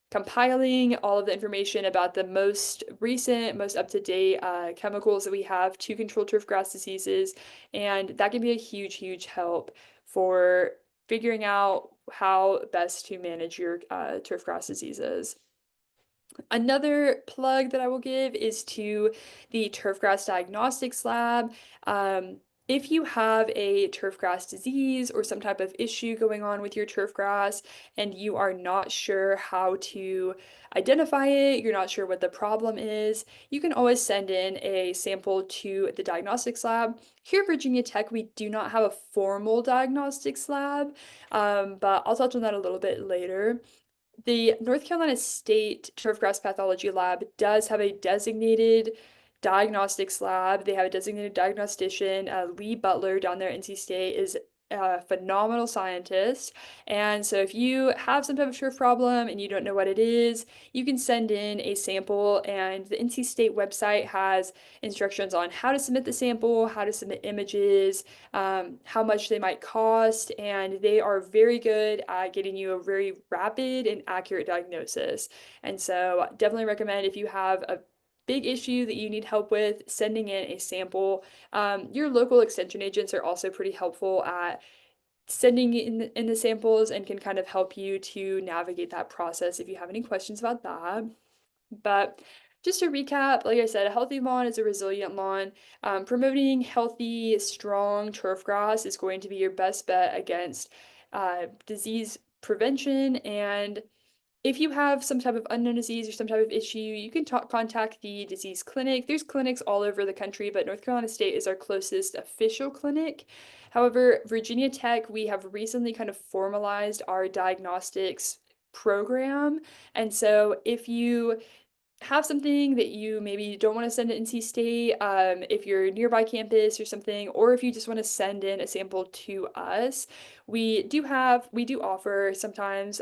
compiling all of the information about the most recent, most up-to-date chemicals that we have to control turfgrass diseases. And that can be a huge, huge help for figuring out how best to manage your turfgrass diseases. Another plug that I will give is to the Turfgrass Diagnostics Lab. Um, if you have a turfgrass disease or some type of issue going on with your turfgrass and you are not sure how to identify it, you're not sure what the problem is, you can always send in a sample to the diagnostics lab. Here at Virginia Tech, we do not have a formal diagnostics lab, but I'll touch on that a little bit later. The North Carolina State Turfgrass Pathology Lab does have a designated diagnostics lab. They have a designated diagnostician. Lee Butler down there at NC State is a phenomenal scientist. And so if you have some type of turf problem and you don't know what it is, you can send in a sample, and the NC State website has instructions on how to submit the sample, how to submit images, how much they might cost, and they are very good at getting you a very rapid and accurate diagnosis. And so definitely recommend, if you have a big issue that you need help with, sending in a sample. Your local extension agents are also pretty helpful at sending in the samples and can kind of help you to navigate that process if you have any questions about that. But just to recap, like I said, a healthy lawn is a resilient lawn. Promoting healthy, strong turf grass is going to be your best bet against disease prevention. And if you have some type of unknown disease or some type of issue, you can contact the disease clinic. There's clinics all over the country, but North Carolina State is our closest official clinic. However, Virginia Tech, we have recently kind of formalized our diagnostics program. And so if you have something that you maybe don't want to send to NC State, if you're nearby campus or something, or if you just want to send in a sample to us, we do offer sometimes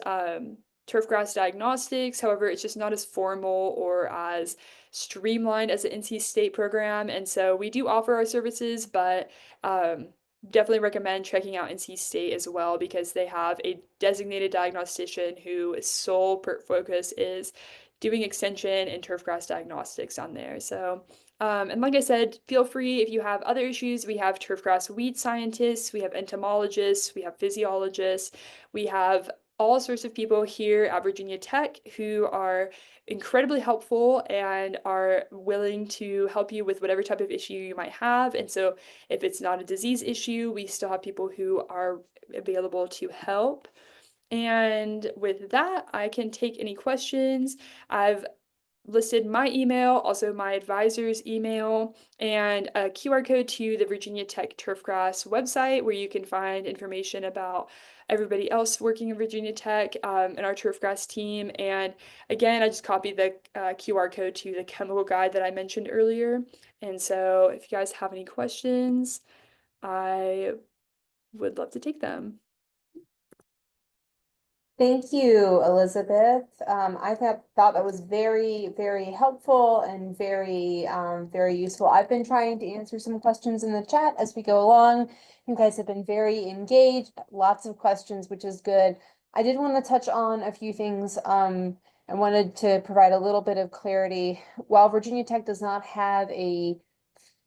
turfgrass diagnostics. However, it's just not as formal or as streamlined as the NC State program. And so we do offer our services, but definitely recommend checking out NC State as well, because they have a designated diagnostician whose sole focus is doing extension and turfgrass diagnostics on there. So, and like I said, feel free if you have other issues. We have turfgrass weed scientists, we have entomologists, we have physiologists, we have all sorts of people here at Virginia Tech who are incredibly helpful and are willing to help you with whatever type of issue you might have. And so if it's not a disease issue, we still have people who are available to help. And with that, I can take any questions. I've listed my email, also my advisor's email, and a QR code to the Virginia Tech Turfgrass website, where you can find information about everybody else working in Virginia Tech and our turfgrass team. And again, I just copied the QR code to the chemical guide that I mentioned earlier. And so if you guys have any questions, I would love to take them. Thank you, Elizabeth. I thought that was very, very helpful and very useful. I've been trying to answer some questions in the chat as we go along. You guys have been very engaged, lots of questions, which is good. I did want to touch on a few things. I wanted to provide a little bit of clarity. While Virginia Tech does not have a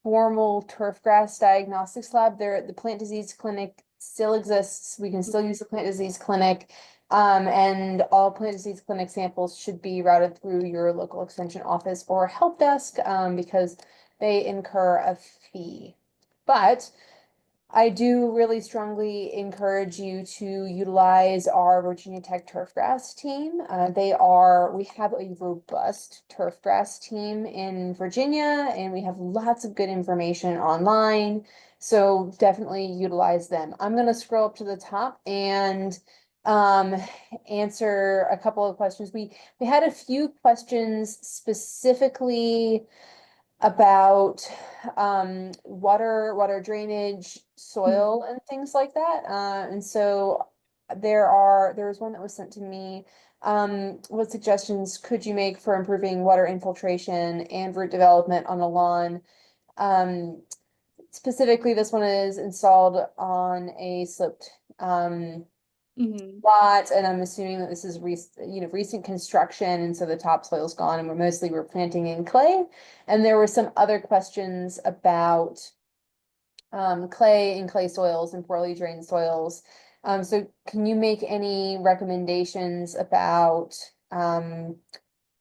formal turfgrass diagnostics lab, the plant disease clinic still exists. We can still use the plant disease clinic. And all plant disease clinic samples should be routed through your local extension office or help desk, because they incur a fee. But I do really strongly encourage you to utilize our Virginia Tech Turfgrass team. We have a robust turfgrass team in Virginia, and we have lots of good information online. So definitely utilize them. I'm going to scroll up to the top and answer a couple of questions. We had a few questions specifically about water drainage, soil, and things like that. And so there was one that was sent to me. What suggestions could you make for improving water infiltration and root development on a lawn? Specifically, this one is installed on a sloped Mhm. lot, and I'm assuming that this is recent construction, and so the topsoil's gone, and we're planting in clay. And there were some other questions about clay and clay soils and poorly drained soils. So can you make any recommendations about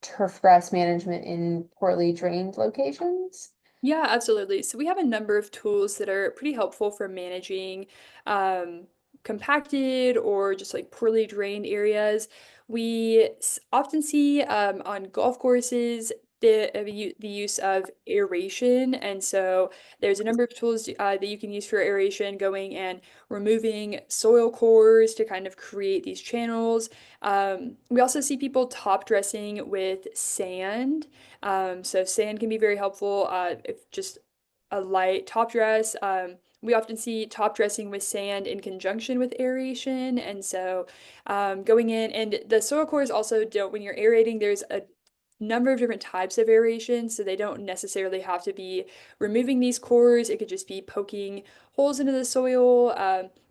turf grass management in poorly drained locations? Yeah, absolutely. So we have a number of tools that are pretty helpful for managing um, compacted or just like poorly drained areas. Often see on golf courses the use of aeration, and so there's a number of tools that you can use for aeration, going and removing soil cores to kind of create these channels. We also see people top dressing with sand. So sand can be very helpful if just a light top dress. We often see top dressing with sand in conjunction with aeration. And so going in and the soil cores also don't, when you're aerating, there's a number of different types of aeration. So they don't necessarily have to be removing these cores. It could just be poking holes into the soil.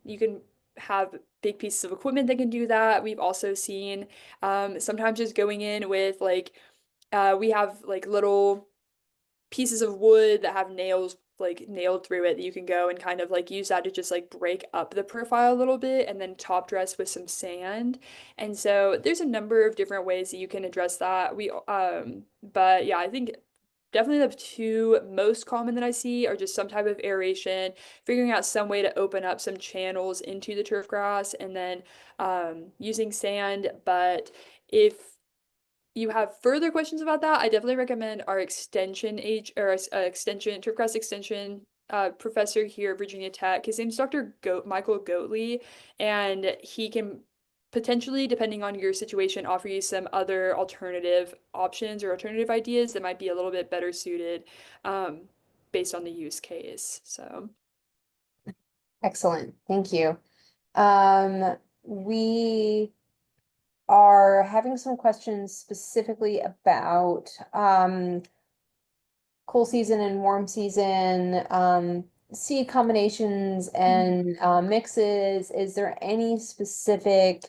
You can have big pieces of equipment that can do that. We've also seen sometimes just going in with we have like little pieces of wood that have nails like nailed through it that you can go and kind of like use that to just like break up the profile a little bit and then top dress with some sand. And so there's a number of different ways that you can address that. But yeah, I think definitely the two most common that I see are just some type of aeration, figuring out some way to open up some channels into the turf grass, and then using sand. But if you have further questions about that, I definitely recommend our extension age or extension Turfgrass extension professor here at Virginia Tech. His name's Dr. Michael Goatley, and he can potentially, depending on your situation, offer you some other alternative options or alternative ideas that might be a little bit better suited um, based on the use case. So. Excellent, thank you. We are having some questions specifically about cool season and warm season, seed combinations and mixes. Is there any specific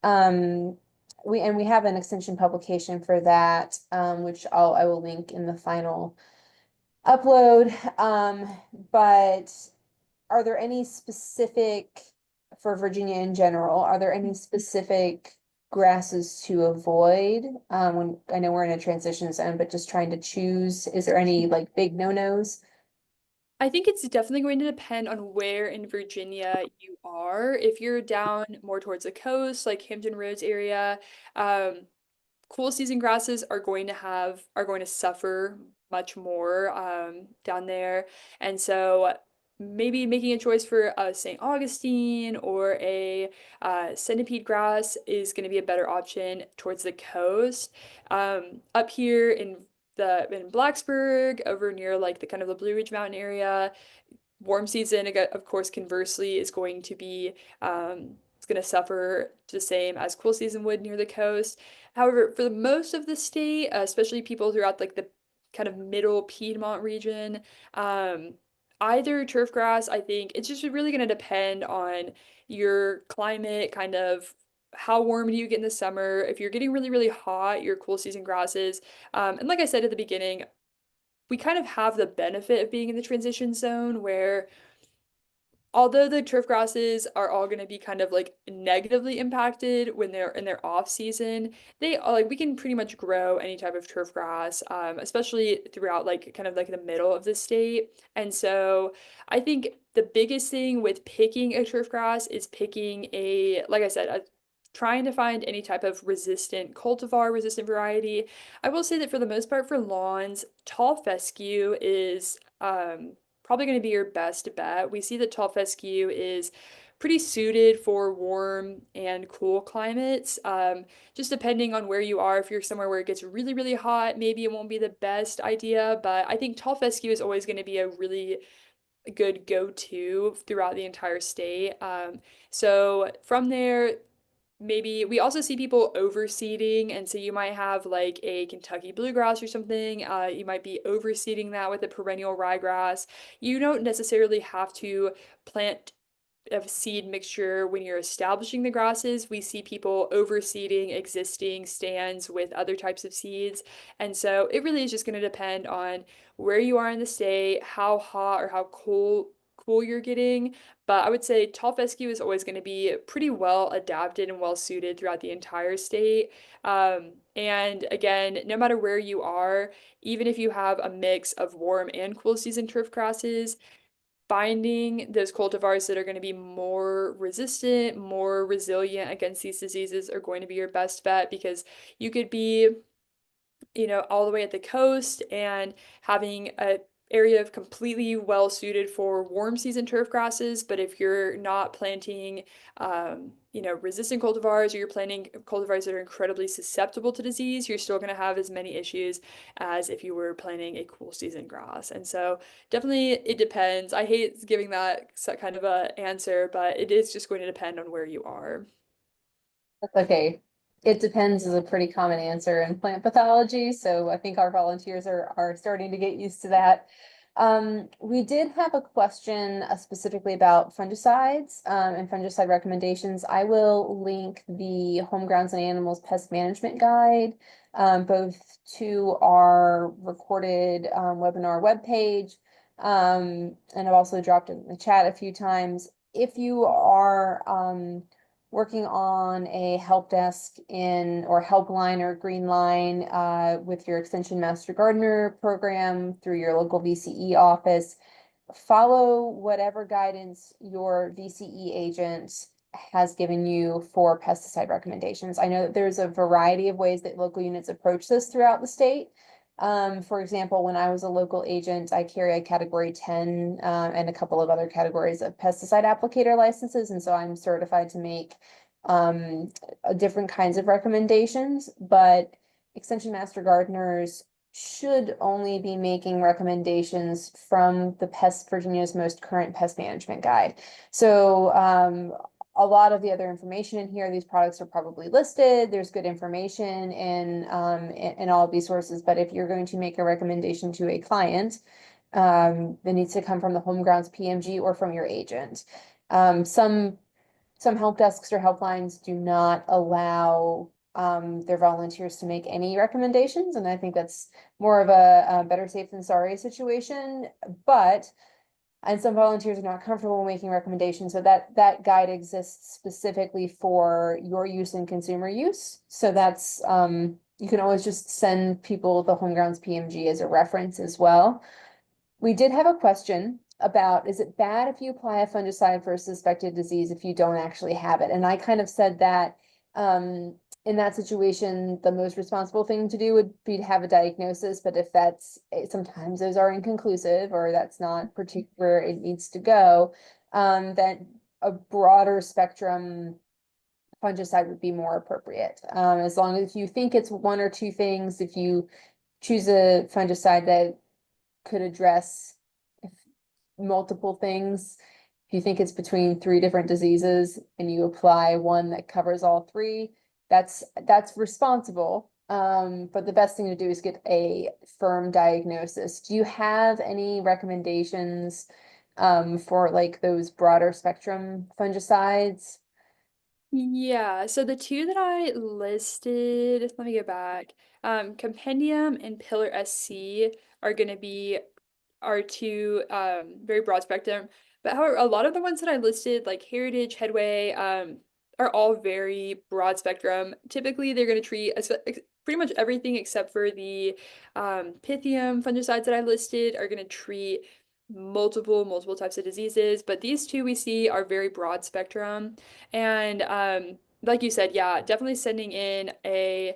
we have an extension publication for that, which I will link in the final upload. But are there any specific, for Virginia in general, are there any specific grasses to avoid? When I know we're in a transition zone, but just trying to choose, is there any like big no-nos? I think it's definitely going to depend on where in Virginia you are. If you're down more towards the coast, like Hampton Roads area, um, cool season grasses are going to suffer much more down there. And so maybe making a choice for a St. Augustine or a centipede grass is going to be a better option towards the coast. Up here in Blacksburg, over near like the kind of the Blue Ridge Mountain area, warm season, of course, conversely, is going to be it's going to suffer the same as cool season would near the coast. However, for the most of the state, especially people throughout like the kind of middle Piedmont region, um, either turf grass, I think it's just really going to depend on your climate, kind of how warm do you get in the summer. If you're getting really, really hot, your cool season grasses. And like I said at the beginning, we kind of have the benefit of being in the transition zone where although the turf grasses are all going to be kind of like negatively impacted when they're in their off season, they are like we can pretty much grow any type of turf grass, especially throughout like kind of like the middle of the state. And so I think the biggest thing with picking a turf grass is picking like I said, trying to find any type of resistant cultivar, resistant variety. I will say that for the most part for lawns, tall fescue is probably going to be your best bet. We see that tall fescue is pretty suited for warm and cool climates. Just depending on where you are, if you're somewhere where it gets really, really hot, maybe it won't be the best idea, but I think tall fescue is always going to be a really good go-to throughout the entire state. So from there, maybe we also see people overseeding, and so you might have like a Kentucky bluegrass or something. You might be overseeding that with a perennial ryegrass. You don't necessarily have to plant a seed mixture when you're establishing the grasses. We see people overseeding existing stands with other types of seeds. And so it really is just going to depend on where you are in the state, how hot or how cool you're getting. But I would say tall fescue is always going to be pretty well adapted and well suited throughout the entire state. And again, no matter where you are, even if you have a mix of warm and cool season turf grasses, finding those cultivars that are going to be more resistant, more resilient against these diseases are going to be your best bet because you could be, all the way at the coast and having a area of completely well suited for warm season turf grasses. But if you're not planting, resistant cultivars, or you're planting cultivars that are incredibly susceptible to disease, you're still going to have as many issues as if you were planting a cool season grass. And so definitely it depends. I hate giving that kind of a answer, but it is just going to depend on where you are. That's okay. It depends is a pretty common answer in plant pathology, so I think our volunteers are starting to get used to that. We did have a question specifically about fungicides and fungicide recommendations. I will link the Home Grounds and Animals Pest Management Guide both to our recorded webinar webpage. And I've also dropped it in the chat a few times. If you are working on a help desk or helpline or green line with your Extension Master Gardener program through your local VCE office, follow whatever guidance your VCE agent has given you for pesticide recommendations. I know that there's a variety of ways that local units approach this throughout the state. For example, when I was a local agent, I carry a category 10 and a couple of other categories of pesticide applicator licenses. And so I'm certified to make different kinds of recommendations, but Extension Master Gardeners should only be making recommendations from the Virginia's most current pest management guide. So a lot of the other information in here, these products are probably listed. There's good information in all of these sources. But if you're going to make a recommendation to a client, that needs to come from the Home Grounds PMG or from your agent. Some help desks or helplines do not allow their volunteers to make any recommendations, and I think that's more of a better safe than sorry situation. And some volunteers are not comfortable making recommendations, so that guide exists specifically for your use and consumer use. So that's you can always just send people the Home Grounds PMG as a reference as well. We did have a question about, is it bad if you apply a fungicide for a suspected disease if you don't actually have it? And I kind of said that in that situation, the most responsible thing to do would be to have a diagnosis. But if sometimes those are inconclusive or that's not particular where it needs to go, then a broader spectrum fungicide would be more appropriate. As long as you think it's one or two things, if you choose a fungicide that could address multiple things. If you think it's between 3 different diseases and you apply one that covers all 3, that's responsible. But the best thing to do is get a firm diagnosis. Do you have any recommendations for like those broader spectrum fungicides? Yeah, so the two that I listed, let me go back. Compendium and Pillar SC are going to be are two very broad spectrum. But however, a lot of the ones that I listed, like Heritage, Headway, are all very broad spectrum. Typically, they're going to treat pretty much everything except for the Pythium fungicides that I listed are going to treat multiple types of diseases. But these two we see are very broad spectrum. And like you said, yeah, definitely sending in a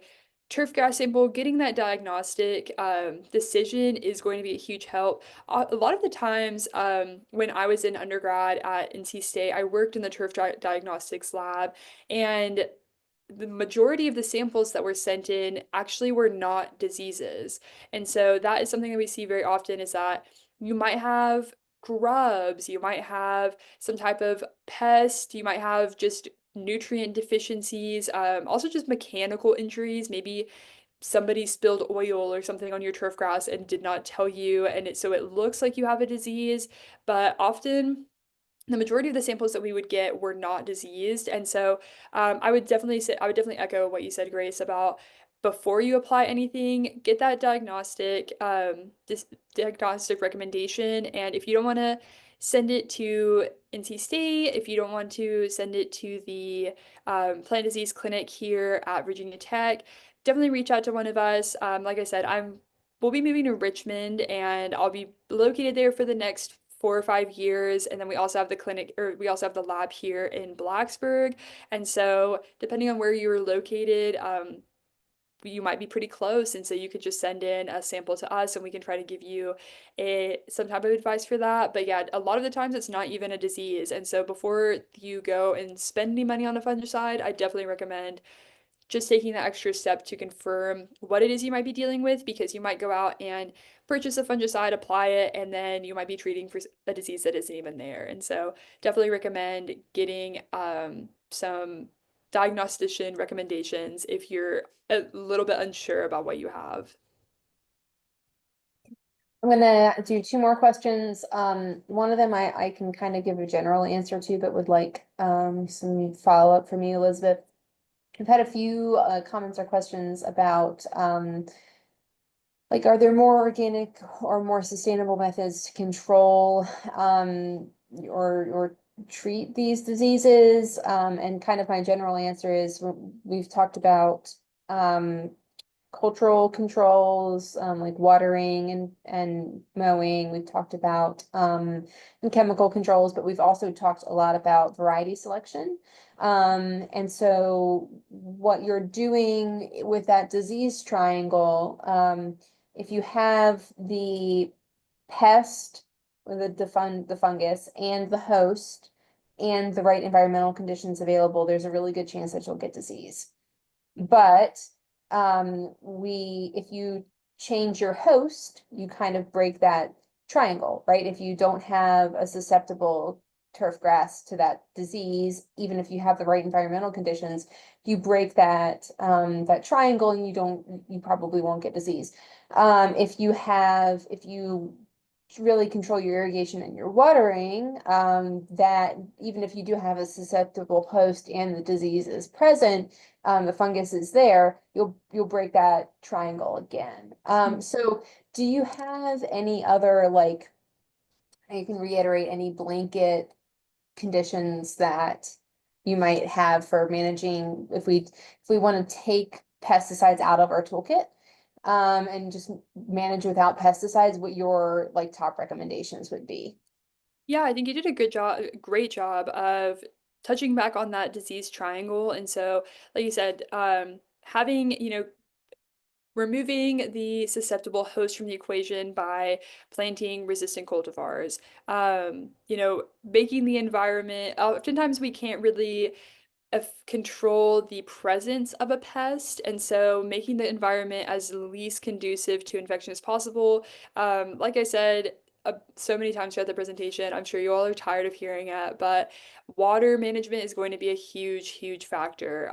turfgrass sample, getting that diagnostic decision is going to be a huge help. A lot of the times when I was in undergrad at NC State, I worked in the turf diagnostics lab, and the majority of the samples that were sent in actually were not diseases. And so that is something that we see very often is that you might have grubs, you might have some type of pest, you might have just nutrient deficiencies, also just mechanical injuries. Maybe somebody spilled oil or something on your turf grass and did not tell you, and so it looks like you have a disease, but often the majority of the samples that we would get were not diseased. And so I would definitely echo what you said, Grace, about before you apply anything, get that diagnostic recommendation. And if you don't want to send it to NC State. If you don't want to, send it to the plant disease clinic here at Virginia Tech. Definitely reach out to one of us. Like I said, we'll be moving to Richmond, and I'll be located there for the next 4 or 5 years. And then we also have the clinic, or we also have the lab here in Blacksburg. And so, depending on where you're located, you might be pretty close, and so you could just send in a sample to us and we can try to give you some type of advice for that. But yeah, a lot of the times it's not even a disease, and so before you go and spend any money on a fungicide, I definitely recommend just taking the extra step to confirm what it is you might be dealing with, because you might go out and purchase a fungicide, apply it, and then you might be treating for a disease that isn't even there. And so definitely recommend getting some diagnostician recommendations if you're a little bit unsure about what you have. I'm gonna do two more questions. One of them I can kind of give a general answer to, but would like some follow-up from you, Elizabeth. I've had a few comments or questions about like, are there more organic or more sustainable methods to control or treat these diseases? And kind of my general answer is we've talked about cultural controls, like watering and mowing. We've talked about and chemical controls, but we've also talked a lot about variety selection. And so what you're doing with that disease triangle, if you have the pest, or the fungus, and the host, and the right environmental conditions available, there's a really good chance that you'll get disease. But if you change your host, you kind of break that triangle, right? If you don't have a susceptible turf grass to that disease, even if you have the right environmental conditions, you break that triangle, and you probably won't get disease. If you really control your irrigation and your watering, that even if you do have a susceptible host and the disease is present, the fungus is there, you'll break that triangle again. So do you have any other, like, you can reiterate any blanket conditions that you might have for managing if we want to take pesticides out of our toolkit, and just manage without pesticides, what your like top recommendations would be? Yeah, I think you did a good job, great job of touching back on that disease triangle. And so, like you said, having, removing the susceptible host from the equation by planting resistant cultivars, making the environment, oftentimes we can't really control the presence of a pest, and so making the environment as least conducive to infection as possible. Like I said, so many times throughout the presentation, I'm sure you all are tired of hearing it, but water management is going to be a huge, huge factor.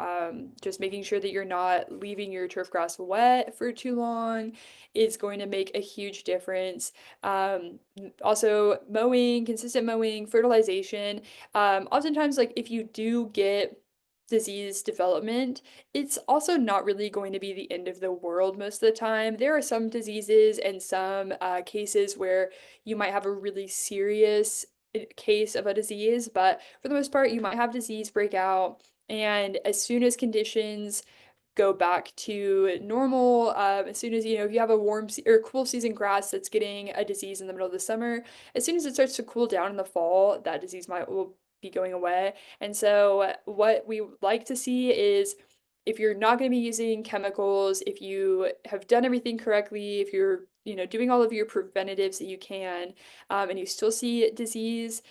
Just making sure that you're not leaving your turf grass wet for too long is going to make a huge difference. Also, mowing, consistent mowing, fertilization. Oftentimes, like if you do get disease development, it's also not really going to be the end of the world most of the time. There are some diseases and some cases where you might have a really serious case of a disease, but for the most part, you might have disease break out. And as soon as conditions go back to normal, as soon as, if you have a or cool season grass that's getting a disease in the middle of the summer, as soon as it starts to cool down in the fall, that disease will be going away. And so what we like to see is, if you're not going to be using chemicals, if you have done everything correctly, if you're, doing all of your preventatives that you can, and you still see disease,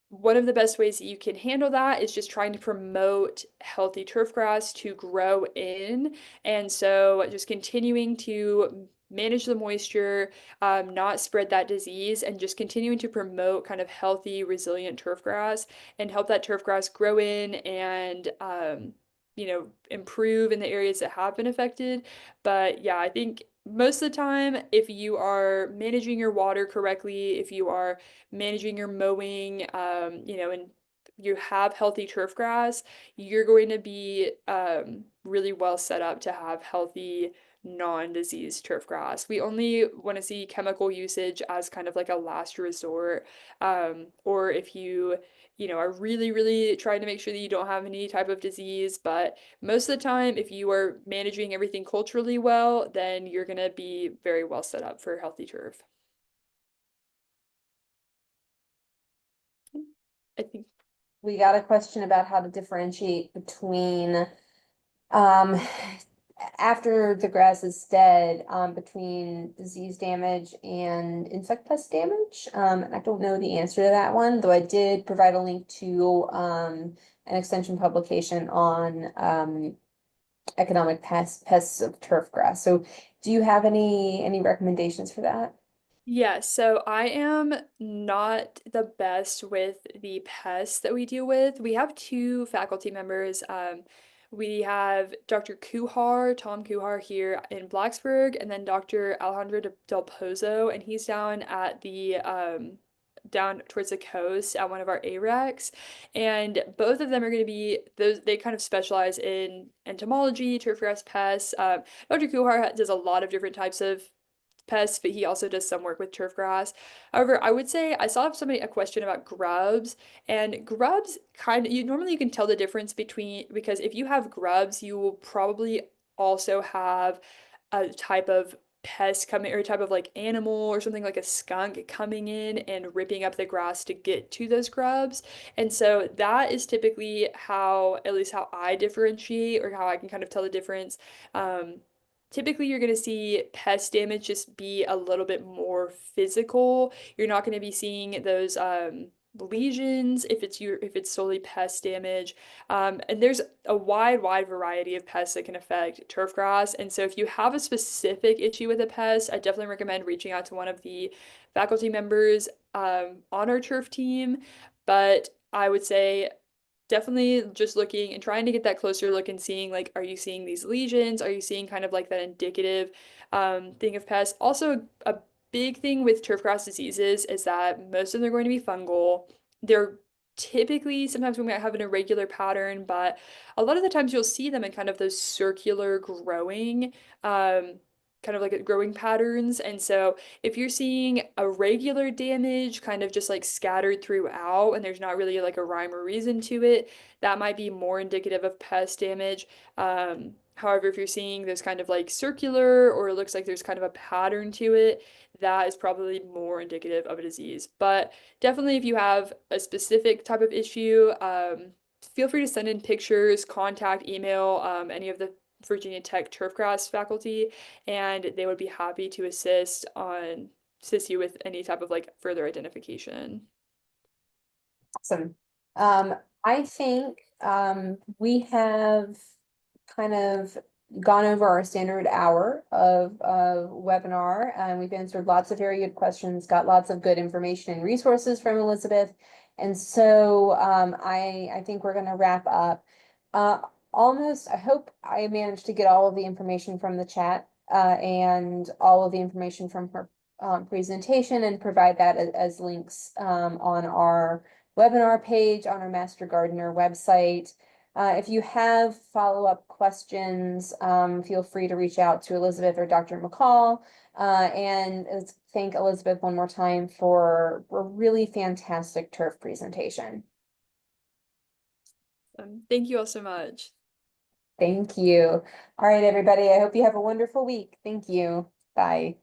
one of the best ways that you can handle that is just trying to promote healthy turf grass to grow in. And so just continuing to manage the moisture, not spread that disease, and just continuing to promote kind of healthy, resilient turf grass and help that turf grass grow in and, improve in the areas that have been affected. But yeah, I think most of the time, if you are managing your water correctly, if you are managing your mowing, and you have healthy turf grass, you're going to be really well set up to have healthy non-disease turfgrass. We only want to see chemical usage as kind of like a last resort, or if you know, are really, really trying to make sure that you don't have any type of disease. But most of the time, if you are managing everything culturally well, then you're going to be very well set up for healthy turf. I think, We got a question about how to differentiate between um after the grass is dead, between disease damage and insect pest damage. And I don't know the answer to that one, though I did provide a link to an extension publication on economic pests of turf grass. So do you have any recommendations for that? yeah, so I am not the best with the pests that we deal with. We have two faculty members. We have Dr. Kuhar, Tom Kuhar here in Blacksburg, and then Dr. Alejandro Del Pozo, and he's down at the down towards the coast at one of our ARECs. And both of them are going to be those, they kind of specialize in entomology, turfgrass pests. Dr. Kuhar does a lot of different types of pests, but he also does some work with turfgrass. However, I would say I saw somebody a question about grubs, and grubs kind of you can tell the difference between, because if you have grubs, you will probably also have a type of pest coming, or a type of like animal or something like a skunk coming in and ripping up the grass to get to those grubs. And so that is typically how, at least how I differentiate, or how I can kind of tell the difference. Typically, you're going to see pest damage just be a little bit more physical. You're not going to be seeing those lesions if it's solely pest damage. And there's a wide variety of pests that can affect turfgrass. And so if you have a specific issue with a pest, I definitely recommend reaching out to one of the faculty members on our turf team. But I would say definitely just looking and trying to get that closer look and seeing, like, are you seeing these lesions? Are you seeing kind of like that indicative thing of pests? Also, a big thing with turfgrass diseases is that most of them are going to be fungal. They're typically, sometimes we might have an irregular pattern, but a lot of the times you'll see them in kind of those circular growing, kind of like growing patterns. And so if you're seeing a regular damage kind of just like scattered throughout, and there's not really like a rhyme or reason to it, that might be more indicative of pest damage. However, if you're seeing those kind of like circular, or it looks like there's kind of a pattern to it, that is probably more indicative of a disease. But definitely, if you have a specific type of issue, feel free to send in pictures, contact, email any of the Virginia Tech Turfgrass faculty, and they would be happy to assist you with any type of like further identification. Awesome. I think we have kind of gone over our standard hour of webinar, and we've answered lots of very good questions, got lots of good information and resources from Elizabeth. And so I think we're going to wrap up. Uh, Almost, I hope I managed to get all of the information from the chat and all of the information from her presentation, and provide that as links on our webinar page on our Master Gardener website. If you have follow-up questions, feel free to reach out to Elizabeth or Dr. McCall. And let's thank Elizabeth one more time for a really fantastic turf presentation. Thank you all so much. Thank you. All right, everybody. I hope you have a wonderful week. Thank you. Bye.